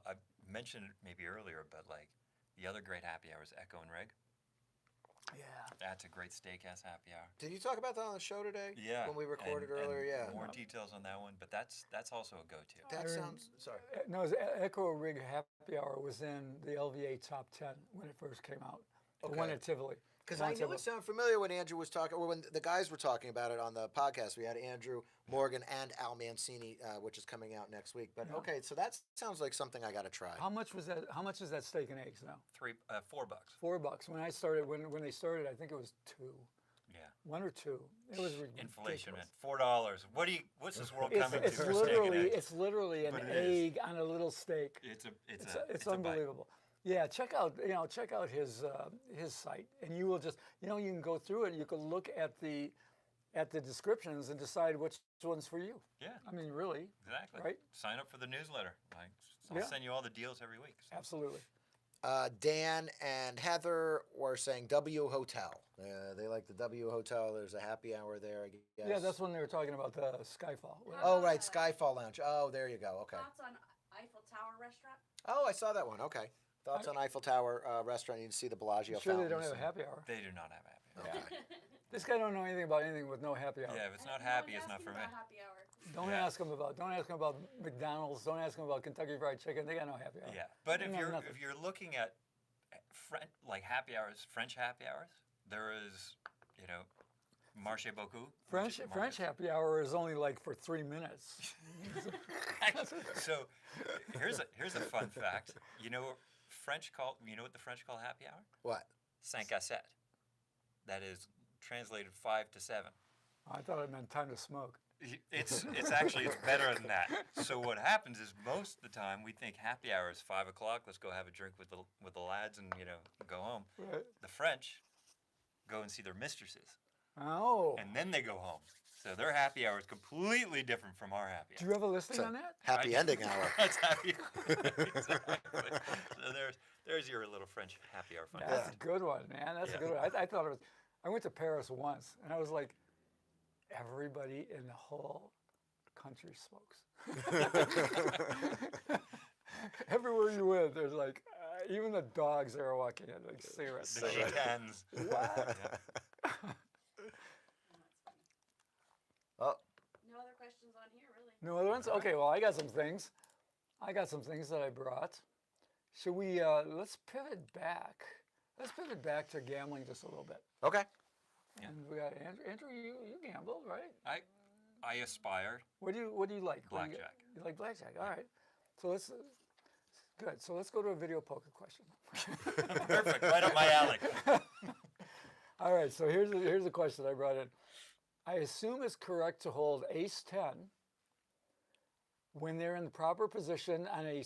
I mentioned it maybe earlier, but like the other great happy hour is Echo and Rig. Yeah. That's a great steakhouse happy hour. Did you talk about that on the show today? Yeah. When we recorded and earlier, yeah. More details on that one, but that's also a go-to. That I sounds. Sorry. No, it was Echo Rig Happy Hour was in the LVA Top 10 when it first came out. The one Okay. at Tivoli. Because The one I at knew Tivoli. it sounded familiar when Andrew was talking, or when the guys were talking about it on the podcast. We had Andrew Morgan and Al Mancini, which is coming out next week. But okay, so that sounds like something I got to try. How much was that? How much is that steak and eggs now? $4. $4. When I started, when they started, I think it was $2. Yeah. 1 or 2. It was ridiculous. Inflation, man. $4. What's this world It's, coming it's to for steak and literally eggs? it's literally an But it is. egg on a little steak. It's It's a bite. unbelievable. Yeah, check out his site, and you will just you can go through it. You can look at the descriptions and decide which one's for you. Yeah. I mean, really, Exactly. Right? Sign up for the newsletter. I'll Yeah. send you all the deals every week. So. absolutely. Dan and Heather were saying W Hotel. They like the W Hotel. There's a happy hour there, I guess. Yeah, that's when they were talking about the Skyfall. Oh, right, Skyfall Lounge. Oh, there you go. Okay. Thoughts on Eiffel Tower restaurant? Oh, I saw that one. Okay. Thoughts on Eiffel Tower restaurant? You can see the Bellagio. I'm sure they don't fountains have a happy hour. They do not have happy hour. Yeah. This guy don't know anything about anything with no happy hour. Yeah, if it's not No happy, one's it's not asking for me. about Happy hour. Don't Yeah. ask him about McDonald's. Don't ask him about Kentucky Fried Chicken. They got no happy hour. Yeah, but They if know you're nothing. if you're looking at like happy hours, French happy hours, there is, Marché Beaucoup. French happy hour is only like for 3 minutes. So here's a fun fact. You know what the French call happy hour? What? 5 à 7. That is translated 5 to 7. I thought it meant time to smoke. It's actually better than that. So what happens is most of the time we think happy hour is 5 o'clock. Let's go have a drink with the lads and go home. Right. The French go and see their mistresses, Oh. and then they go home. So their happy hour is completely different from our happy Do hour. you have a listing So, on that? happy ending hour. That's happy. Exactly. So there's your little French happy hour fun. That's a good one, man. That's a Yeah. good one. I thought it was. I went to Paris once, and I was like, everybody in the whole country smokes. Everywhere you went, there's like, even the dogs that are walking in, like cigarettes. The gitans. What? Oh, No other questions on here, really. No other ones? Okay, well, I got some things. I got some things that I brought. Should we, let's pivot back. Let's pivot back to gambling just a little bit. okay. Yeah. And we got Andrew. Andrew, you gambled, right? I aspired. What do you like? What do you- Blackjack. You like blackjack? All right. So let's good. So let's go to a video poker question. Perfect. Right up my alley. All right. So here's a question I brought in. I assume it's correct to hold Ace 10 when they're in the proper position on a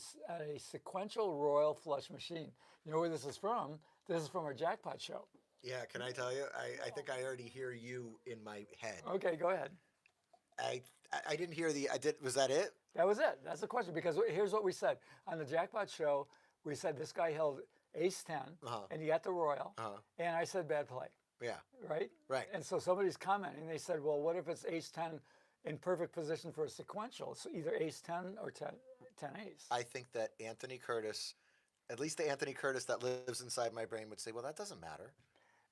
sequential royal flush machine. You know where this is from? This is from our jackpot show. Yeah, can I tell you? I think I already hear you in my head. Okay, go ahead. I didn't hear the. I did. Was that it? That was it. That's the question. Because here's what we said on the jackpot show. We said this guy held ace 10, and he got the royal, and I said bad play, Yeah. right? Right. And so somebody's commenting. They said, well, what if it's ace 10 in perfect position for a sequential? So either ace 10 or 10 ace. I think that Anthony Curtis, at least the Anthony Curtis that lives inside my brain, would say, "Well, that doesn't matter."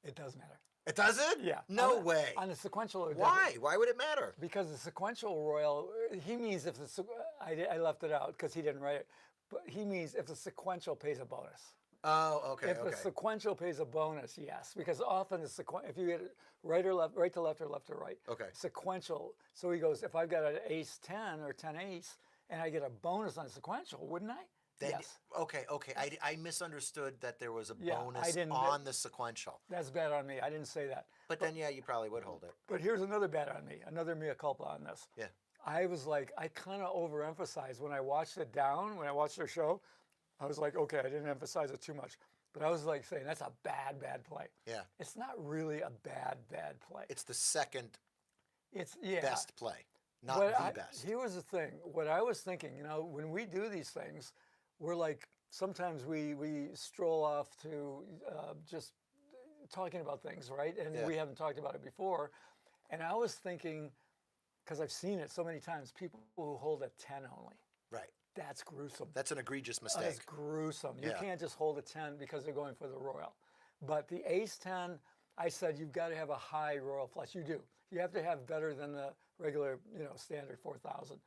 It does matter. It doesn't? Yeah. No On the- way. On the sequential. it Why? doesn't. Why would it matter? Because the sequential royal, he means if the I left it out because he didn't write it, but he means if the sequential pays a bonus. Oh, okay. If okay. the sequential pays a bonus, yes, because often the if you get it right or left, right to left or left to right. Okay. Sequential. So he goes, if I've got an ace 10 or 10 ace, and I get a bonus on a sequential, wouldn't I? Then- Yes. Okay. Okay. I misunderstood that there was a Yeah, I bonus didn't- on the sequential. That's bad on me. I didn't say that. But then, yeah, you probably would hold it. But here's another bad on me, another mea culpa on this. Yeah. I was like, I kind of overemphasized when I watched it down, when I watched their show. I was like, okay, I didn't emphasize it too much. But I was like saying, that's a bad play. Yeah. It's not really a bad play. It's the second It's, yeah. best play, not But the best. Here was the thing. What I was thinking, when we do these things, we're like, sometimes we stroll off to just talking about things, right? And Yeah. we haven't talked about it before. And I was thinking, because I've seen it so many times, people who hold a 10 only. Right. That's gruesome. That's an egregious mistake. That's gruesome. You Yeah. can't just hold a 10 because they're going for the royal. But the ace 10, I said you've got to have a high royal flush. You do. You have to have better than the regular, standard 4,000.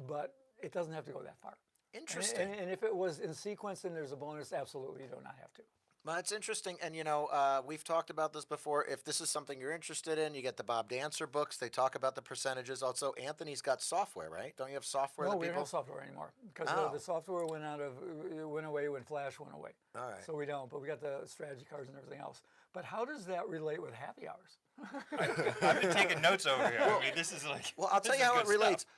But it doesn't have to go that far. Interesting. And if it was in sequence and there's a bonus, absolutely you do not have to. Well, it's interesting, and we've talked about this before. If this is something you're interested in, you get the Bob Dancer books. They talk about the percentages. Also, Anthony's got software, right? Don't you have software? No, that we don't people... have software anymore because Oh. the software went away when Flash went away. All right. So we don't, but we got the strategy cards and everything else. But how does that relate with happy hours? I've been taking notes over here. I mean, this is like. Well, I'll this tell you is how good it relates. stuff.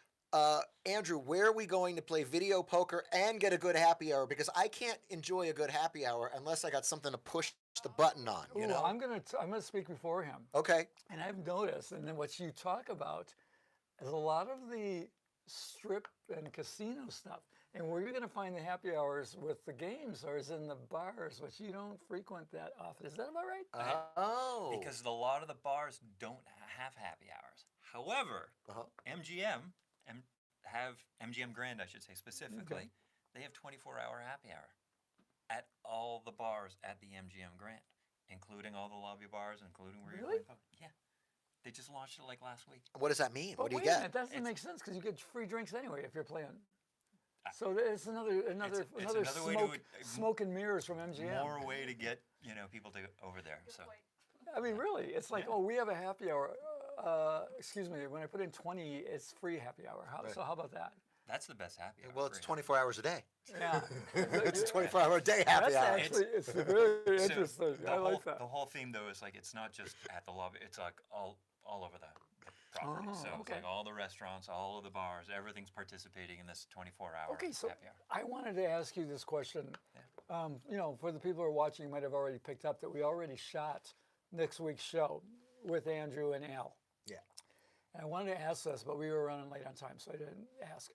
Andrew, where are we going to play video poker and get a good happy hour? Because I can't enjoy a good happy hour unless I got something to push the button on. You Ooh, know? I'm gonna speak before him. Okay. And I've noticed, and then what you talk about is a lot of the strip and casino stuff. And where you're going to find the happy hours with the games or is in the bars, which you don't frequent that often. Is that about right? Oh. Because a lot of the bars don't have happy hours. However, MGM Grand, I should say specifically, they have 24-hour happy hour at all the bars at the MGM Grand, including all the lobby bars, including where you're Really? playing poker. Yeah, they just launched it like last week. What does that mean? But What do you wait a get? minute, that doesn't make sense because you get free drinks anyway if you're playing. So it's another it's another way smoke, to- smoke and mirrors from MGM. More way to get people to over there. So I mean, really, it's like, oh, we have a happy hour. Excuse me, when I put in 20, it's free happy hour. So how about that? that's the best happy hour. Well, it's free. 24 hours a day. Yeah. It's a 24-hour day happy That's hour. actually, it's very So interesting. the I whole, like that. The whole theme though is like it's not just at the lobby; it's like all over the property. Oh, so it's okay. like all the restaurants, all of the bars, everything's participating in this 24-hour Okay, so happy hour. I wanted to ask you this question. For the people who are watching, you might have already picked up that we already shot next week's show with Andrew and Al. Yeah. And I wanted to ask this, but we were running late on time, so I didn't ask.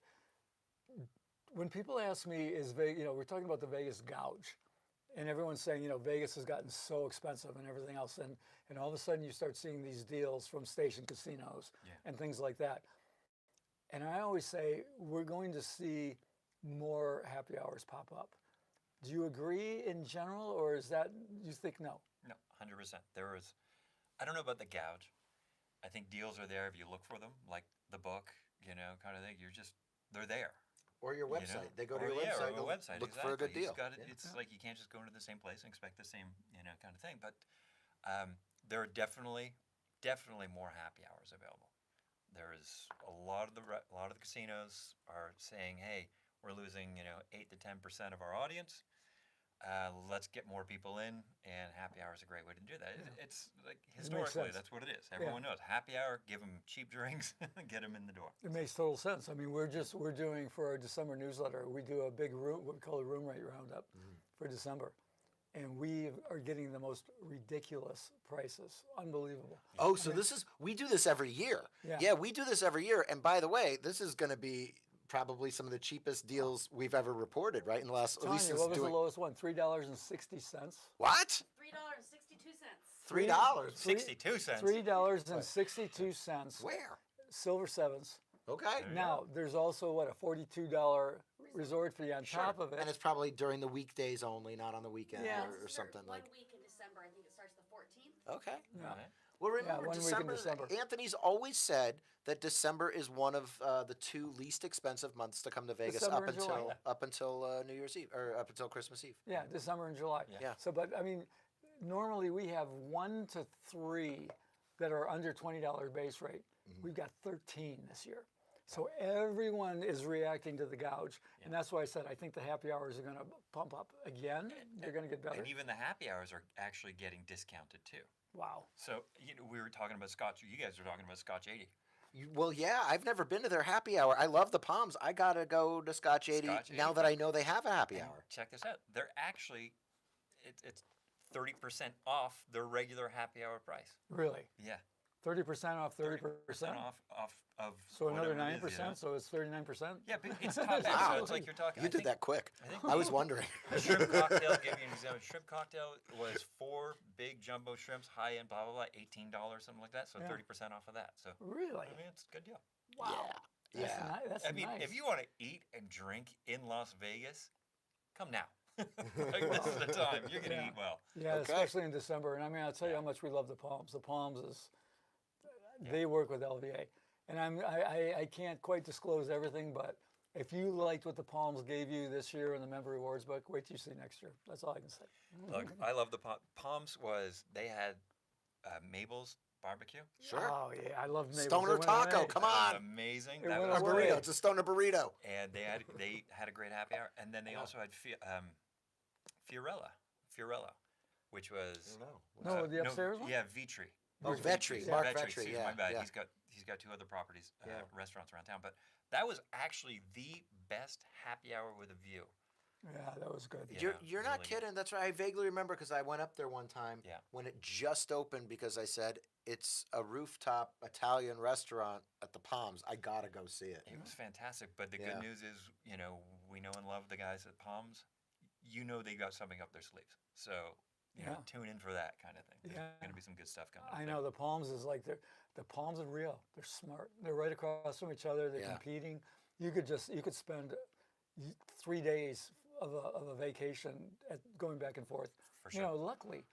When people ask me, is Vegas, we're talking about the Vegas gouge, and everyone's saying, Vegas has gotten so expensive and everything else, and all of a sudden you start seeing these deals from station casinos and things like that. And I always say, we're going to see more happy hours pop up. Do you agree in general, or is that, you think no? No, 100%. There is, I don't know about the gouge. I think deals are there if you look for them, like the book, kind of thing. They're there. Or your you website. know? They go to Or, your yeah, website. or they'll a website. Look exactly. for a good You deal. just gotta, Yeah. It's like you can't just go into the same place and expect the same, kind of thing. But there are definitely more happy hours available. There is a lot of the casinos are saying, hey, we're losing 8 to 10% of our audience. let's get more people in, and happy hour is a great way to do that. It's like makes historically, sense. that's what it is. Everyone knows happy hour. Give them cheap drinks, get them in the door. It makes total sense. I mean, we're doing for our December newsletter, we do a big room, what we call a room rate roundup for December. And we are getting the most ridiculous prices. Unbelievable. Oh, so we do this every year. Yeah. We do this every year. And by the way, this is going to be probably some of the cheapest deals we've ever reported, right? In the last, at least Tanya, since what was the doing. lowest one? $3.60. What? $3.62. $3? 62 cents. $3.62. Where? Silver sevens. Okay. Now, there's also what, a $42 resort fee on top of it. And it's probably during the weekdays only, not on the weekend Yeah. or something One like. week in December. I think it starts the 14th. Okay. Yeah. Right. Well, remember 1 week in December, December. Anthony's always said that December is one of the two least expensive months to come to Vegas December up and July. until up until New Year's Eve or up until Christmas Eve. Yeah, December and July. Yeah. So, but I mean, normally we have 1 to 3 that are under $20 base rate. We've got 13 this year. So everyone is reacting to the gouge. And that's why I said I think the happy hours are going to pump up again. They're going to get better. And even the happy hours are actually getting discounted too. Wow. So we were talking about Scotch. You guys were talking about Scotch 80. Well, yeah, I've never been to their happy hour. I love the Palms. I gotta go to Scotch 80 Scotch now 80. that I know they have a happy And hour. check this out. They're actually, it's 30% off their regular happy hour price. Really? Yeah. 30% off 30%? off of. So another whatever it 9%, is, you know? so it's 39%? Yeah, but it's top end. Wow. So it's like you're talking. You I did think that quick. I think I was wondering. A shrimp cocktail, give you an example. Shrimp cocktail was 4 big jumbo shrimps, high end, blah blah blah, $18, something like that. So Yeah. 30% off of that. So Really? I mean, it's a good deal. Wow. Yeah. That's I mean, nice. if you want to eat and drink in Las Vegas, come now. Like, this is the time. You're gonna Yeah. eat well. Yeah, Okay. especially in December. And I mean, I'll tell you how much we love the Palms. The Palms is, they work with LVA. And I can't quite disclose everything, but if you liked what the Palms gave you this year in the member rewards book, wait till you see next year. That's all I can say. Look, I love the Palms. They had Mabel's barbecue. Sure. Oh, yeah, I love Mabel's. Stoner They went taco, away. come That was on. amazing. It That went A was away. burrito. It's a stoner burrito. and they had a great happy hour, and then they also had Fiorella, which was No, the upstairs one? Yeah, Vitri. Oh, Vetri. Yeah. Mark Vetri, Vetri. excuse me, Yeah. my bad. yeah. He's got 2 other properties, Yeah. restaurants around town, but that was actually the best happy hour with a view. Yeah, that was good. Yeah. You're not really good. kidding. That's right. I vaguely remember because I went up there one time Yeah. when it just opened because I said it's a rooftop Italian restaurant at the Palms. I gotta go see it. It was fantastic, but the Yeah. good news is, we know and love the guys at Palms. They got something up their sleeves, so Yeah. tune in for that kind of thing. There's Yeah. going to be some good stuff coming. I up know the Palms is like the Palms and Rio. They're smart. They're right across from each other. They're Yeah. competing. You could spend 3 days of a vacation going back and forth. For sure. Luckily,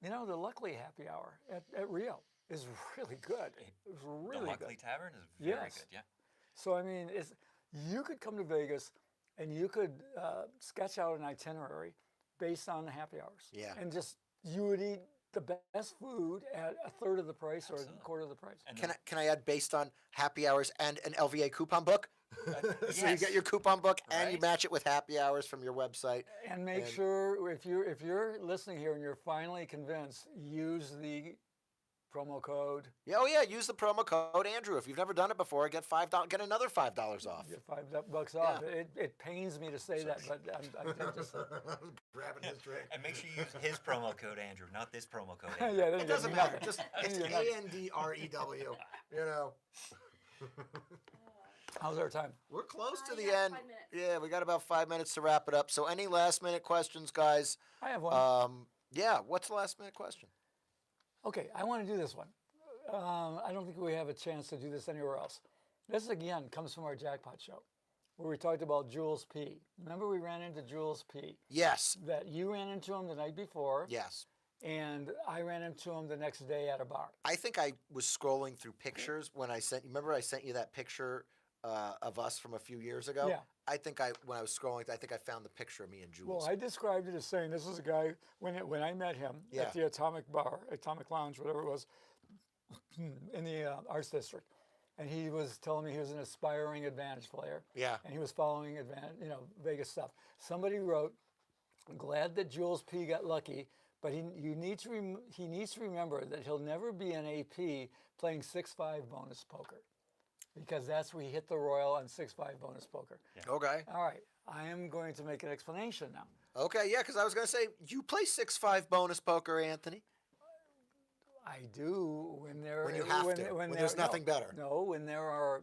the Luckily happy hour at Rio is really good. It's The really Luckily good. Tavern is very Yes. good. Yeah. So I mean, you could come to Vegas and you could sketch out an itinerary based on the happy hours. Yeah. And you would eat the best food at a third of the price or a Absolutely. quarter of the price. And Can I add based on happy hours and an LVA coupon book? So you get your coupon book and you Right. match it with happy hours from your website. And make And- sure if you're listening here and you're finally convinced, use the promo code. Yeah, oh yeah, use the promo code Andrew. If you've never done it before, get get another $5 off. Get $5 off. It pains me to say that, but I just Grabbing his drink. And make sure you use his promo code, Andrew, not this promo code. yeah. Andrew. Then It you doesn't get matter. nothing. Just Then it's you get nothing. ANDREW. How's our time? We're close to You the got end. 5 minutes. Yeah, we got about 5 minutes to wrap it up. So any last minute questions, guys? I have one. Yeah, what's the last minute question? Okay, I want to do this one. I don't think we have a chance to do this anywhere else. This again comes from our jackpot show, where we talked about Jules P. Remember we ran into Jules P. Yes. That you ran into him the night before, Yes. and I ran into him the next day at a bar. I think I was scrolling through pictures when I sent you. Remember I sent you that picture of us from a few years ago? Yeah. I think when I was scrolling, I think I found the picture of me and Jules. Well, I described it as saying this is a guy when I met him Yeah. at the Atomic Bar, Atomic Lounge, whatever it was, in the Arts District, and he was telling me he was an aspiring Advantage player. Yeah. And he was following Vegas stuff. Somebody wrote I'm glad that Jules P got lucky, but he needs to remember that he'll never be an AP playing 6-5 bonus poker, because that's where he hit the royal on 6-5 bonus poker. Okay. All right, I am going to make an explanation now. Okay, yeah, because I was going to say, you play 6-5 bonus poker, Anthony. I do when there When you have to, when there's nothing better. No, when there are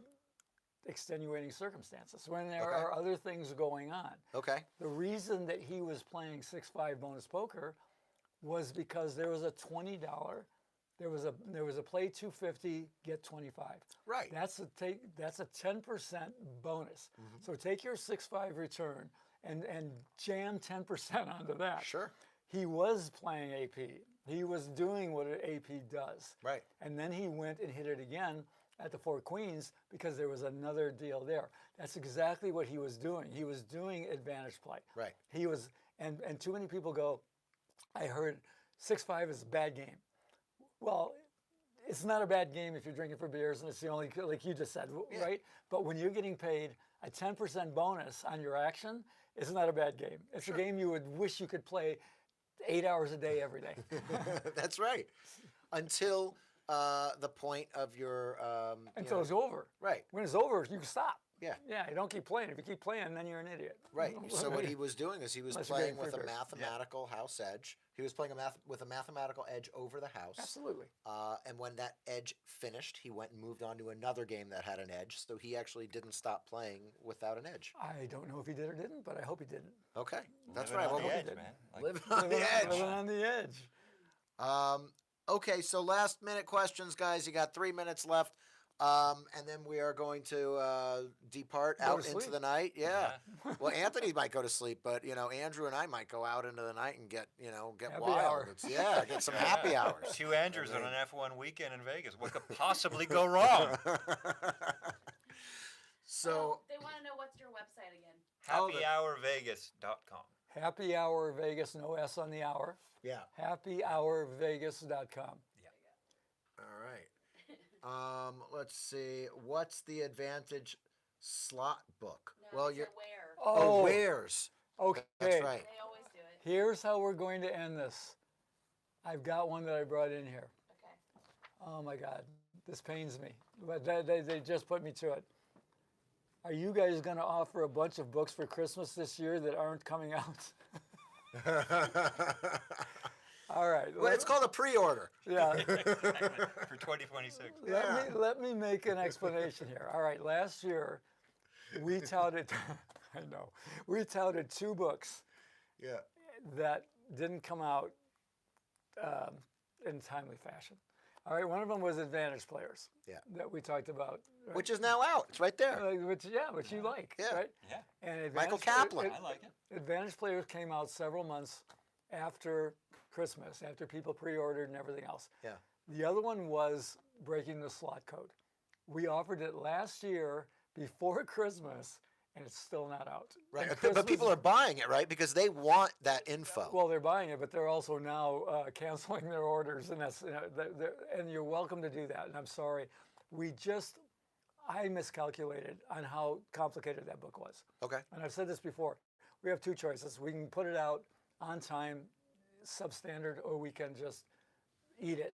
extenuating circumstances, when there Okay. are other things going on. Okay. The reason that he was playing 6-5 bonus poker was because there was a $20. There was a play 250, get 25. Right. That's a 10% bonus. So take your 6-5 return and jam 10% onto that. Sure. He was playing AP. He was doing what an AP does. Right. And then he went and hit it again at the Four Queens because there was another deal there. That's exactly what he was doing. He was doing advantage play. Right. He was, and too many people go, I heard 6-5 is a bad game. Well, it's not a bad game if you're drinking for beers and it's the only, like you just said, right? But when you're getting paid a 10% bonus on your action, it's not a bad game. It's a game you would wish you could play 8 hours a day, every day. That's right. Until the point of your Until it's over. Right. When it's over, you can stop. Yeah. Yeah, you don't keep playing. If you keep playing, then you're an idiot. Right. So what he was doing is he was Unless you're playing getting with a free beers. mathematical house edge. He was playing with a mathematical edge over the house. Absolutely. And when that edge finished, he went and moved on to another game that had an edge. So he actually didn't stop playing without an edge. I don't know if he did or didn't, but I hope he didn't. Okay. That's Living right. on Well, the edge, did. man. Like, living on the edge. Living on the edge. Okay, so last minute questions, guys. You got 3 minutes left. And then we are going to depart Go out to into sleep. the night. Yeah. Well, Anthony might go to sleep, but Andrew and I might go out into the night and get Happy wild. hour. Get some happy hours. 2 Andrews on an F1 weekend in Vegas. What could possibly go wrong? So they want to know what's your website again. HappyHourVegas.com. Happy Hour Vegas, no S on the hour. yeah. HappyHourVegas.com. All right. Let's see. What's the advantage slot book? No, Well, it's you're a where. Oh, wares. okay. That's right. They always do it. Here's how we're going to end this. I've got one that I brought in here. Okay. Oh my God, this pains me, but they just put me to it. Are you guys going to offer a bunch of books for Christmas this year that aren't coming out? All right. Well, it's called a pre-order. Yeah. For 2026. Let me make an explanation here. All right. Last year, we touted. I know. We touted 2 books Yeah. that didn't come out in timely fashion. All right. One of them was Advantage Players. Yeah. That we talked about. Right? Which is now out. It's right there. Which you like. Yeah. Right. Yeah, And Michael Advantage- Kaplan. I like it. Advantage Players came out several months after Christmas, after people pre-ordered and everything else. Yeah. The other one was Breaking the Slot Code. We offered it last year before Christmas, and it's still not out. Right. And But people Christmas- are buying it, right? Because they want that info. Well, they're buying it, but they're also now canceling their orders, and that's and you're welcome to do that. And I'm sorry, I miscalculated on how complicated that book was. Okay. And I've said this before. We have 2 choices. We can put it out on time, substandard, or we can just eat it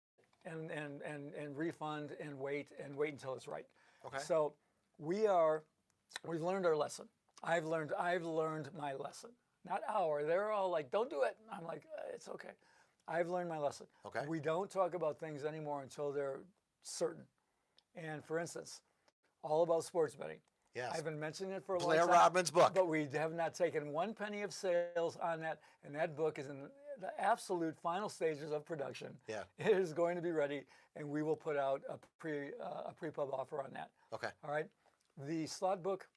and refund and wait until it's right. Okay. So we've learned our lesson. I've learned my lesson. Not our. They're all like, don't do it. I'm like, it's okay. I've learned my lesson. Okay. We don't talk about things anymore until they're certain. And for instance, All About Sports Betting. Yes. I've been mentioning it for a Blair long time. Rodman's book. But we have not taken 1 penny of sales on that, and that book is in the absolute final stages of production. Yeah. It is going to be ready, and we will put out a pre-pub offer on that. Okay. All right. The slot book,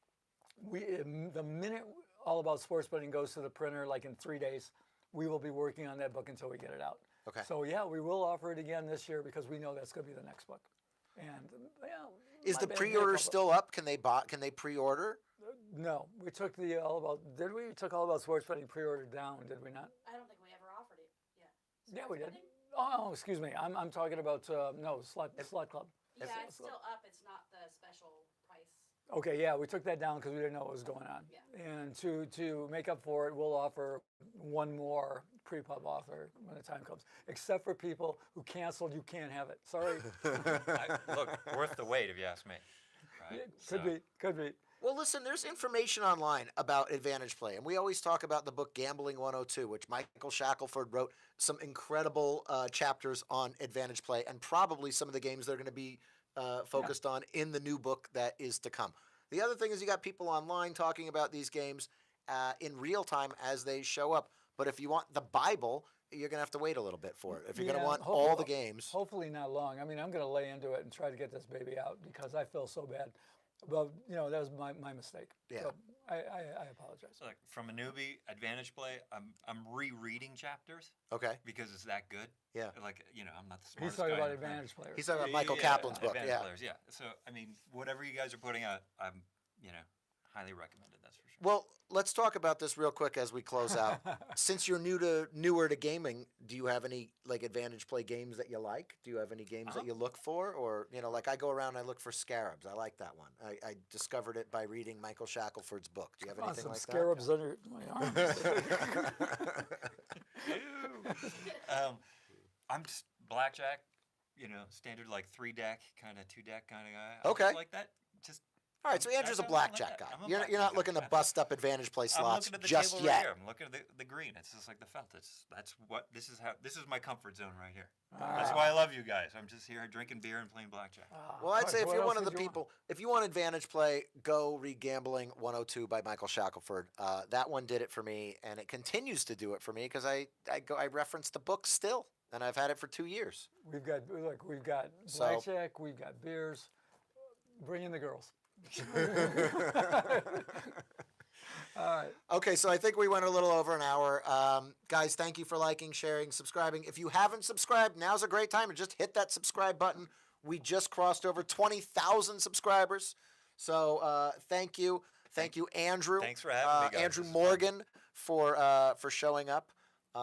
the minute All About Sports Betting goes to the printer, like in 3 days, we will be working on that book until we get it out. Okay. So yeah, we will offer it again this year because we know that's going to be the next book. And Is my the bad, pre-order Nick, still up? Can they pre-order? No, we took the All About. Did we? We took All About Sports Betting pre-order down, did we not? I don't think we ever offered it yet. Yeah, we did. Betting? Oh, excuse me. I'm talking about no slot club. Yeah, it's still up. It's not the special price. Okay, yeah, we took that down because we didn't know what was going on. Yeah. And to make up for it, we'll offer one more pre-pub offer when the time comes. Except for people who canceled, you can't have it. Sorry. Look, worth the wait if you ask me. Right? Could be. Well, listen, there's information online about Advantage Play, and we always talk about the book Gambling 102, which Michael Shackelford wrote some incredible chapters on Advantage Play, and probably some of the games they're going to be focused on in the new book that is to come. The other thing is you got people online talking about these games in real time as they show up. But if you want the Bible, you're going to have to wait a little bit for it. If you're going to want all the games. Hopefully not long. I mean, I'm going to lay into it and try to get this baby out because I feel so bad. Well, that was my mistake. Yeah. So I apologize. Like from a newbie, Advantage Play, I'm rereading chapters Okay. because it's that good. Yeah. Like, I'm not the He's smartest talking guy about in the room. advantage players. He's talking about Michael Kaplan's book. Advantage Yeah. Players, yeah. So, I mean, whatever you guys are putting out, I'm, highly recommended, that's for sure. Well, let's talk about this real quick as we close out. Since you're newer to gaming, do you have any like Advantage Play games that you like? Do you have any games that you look for, or like I go around and I look for Scarabs. I like that one. I discovered it by reading Michael Shackelford's book. Do you have anything some like scarabs under my arms. I'm just blackjack, standard like 3-deck, kind of 2-deck kind of guy. I Okay. just like that. Just All right, so Andrew's a I'm blackjack like that. guy. I'm a You're blackjack not guy. looking to bust up Advantage Play I'm slots looking at the just table yet. right here. I'm looking at the green. It's just like the felt. This is my comfort zone right here. That's why I love you guys. I'm just here drinking beer and playing blackjack. Well, I'd say if What you're else one of the would you want? people, if you want Advantage Play, go read Gambling 102 by Michael Shackelford. That one did it for me, and it continues to do it for me because I reference the book still, and I've had it for 2 years. We've got So- blackjack, we've got beers. Bring in the girls. All right. Okay, so I think we went a little over an hour. Guys, thank you for liking, sharing, subscribing. If you haven't subscribed, now's a great time to just hit that subscribe button. We just crossed over 20,000 subscribers. So thank you. Thank you, Andrew. Thanks for having me, guys. Andrew This is fun. Morgan for showing up. You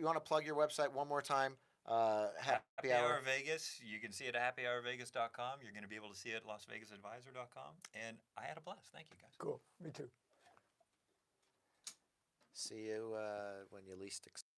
want to plug your website one more time? Happy Hour. Vegas. You can see it at happyhourvegas.com. You're going to be able to see it at lasvegasadvisor.com. And I had a blast. Thank you, guys. Cool. Me too. See you when you least expect.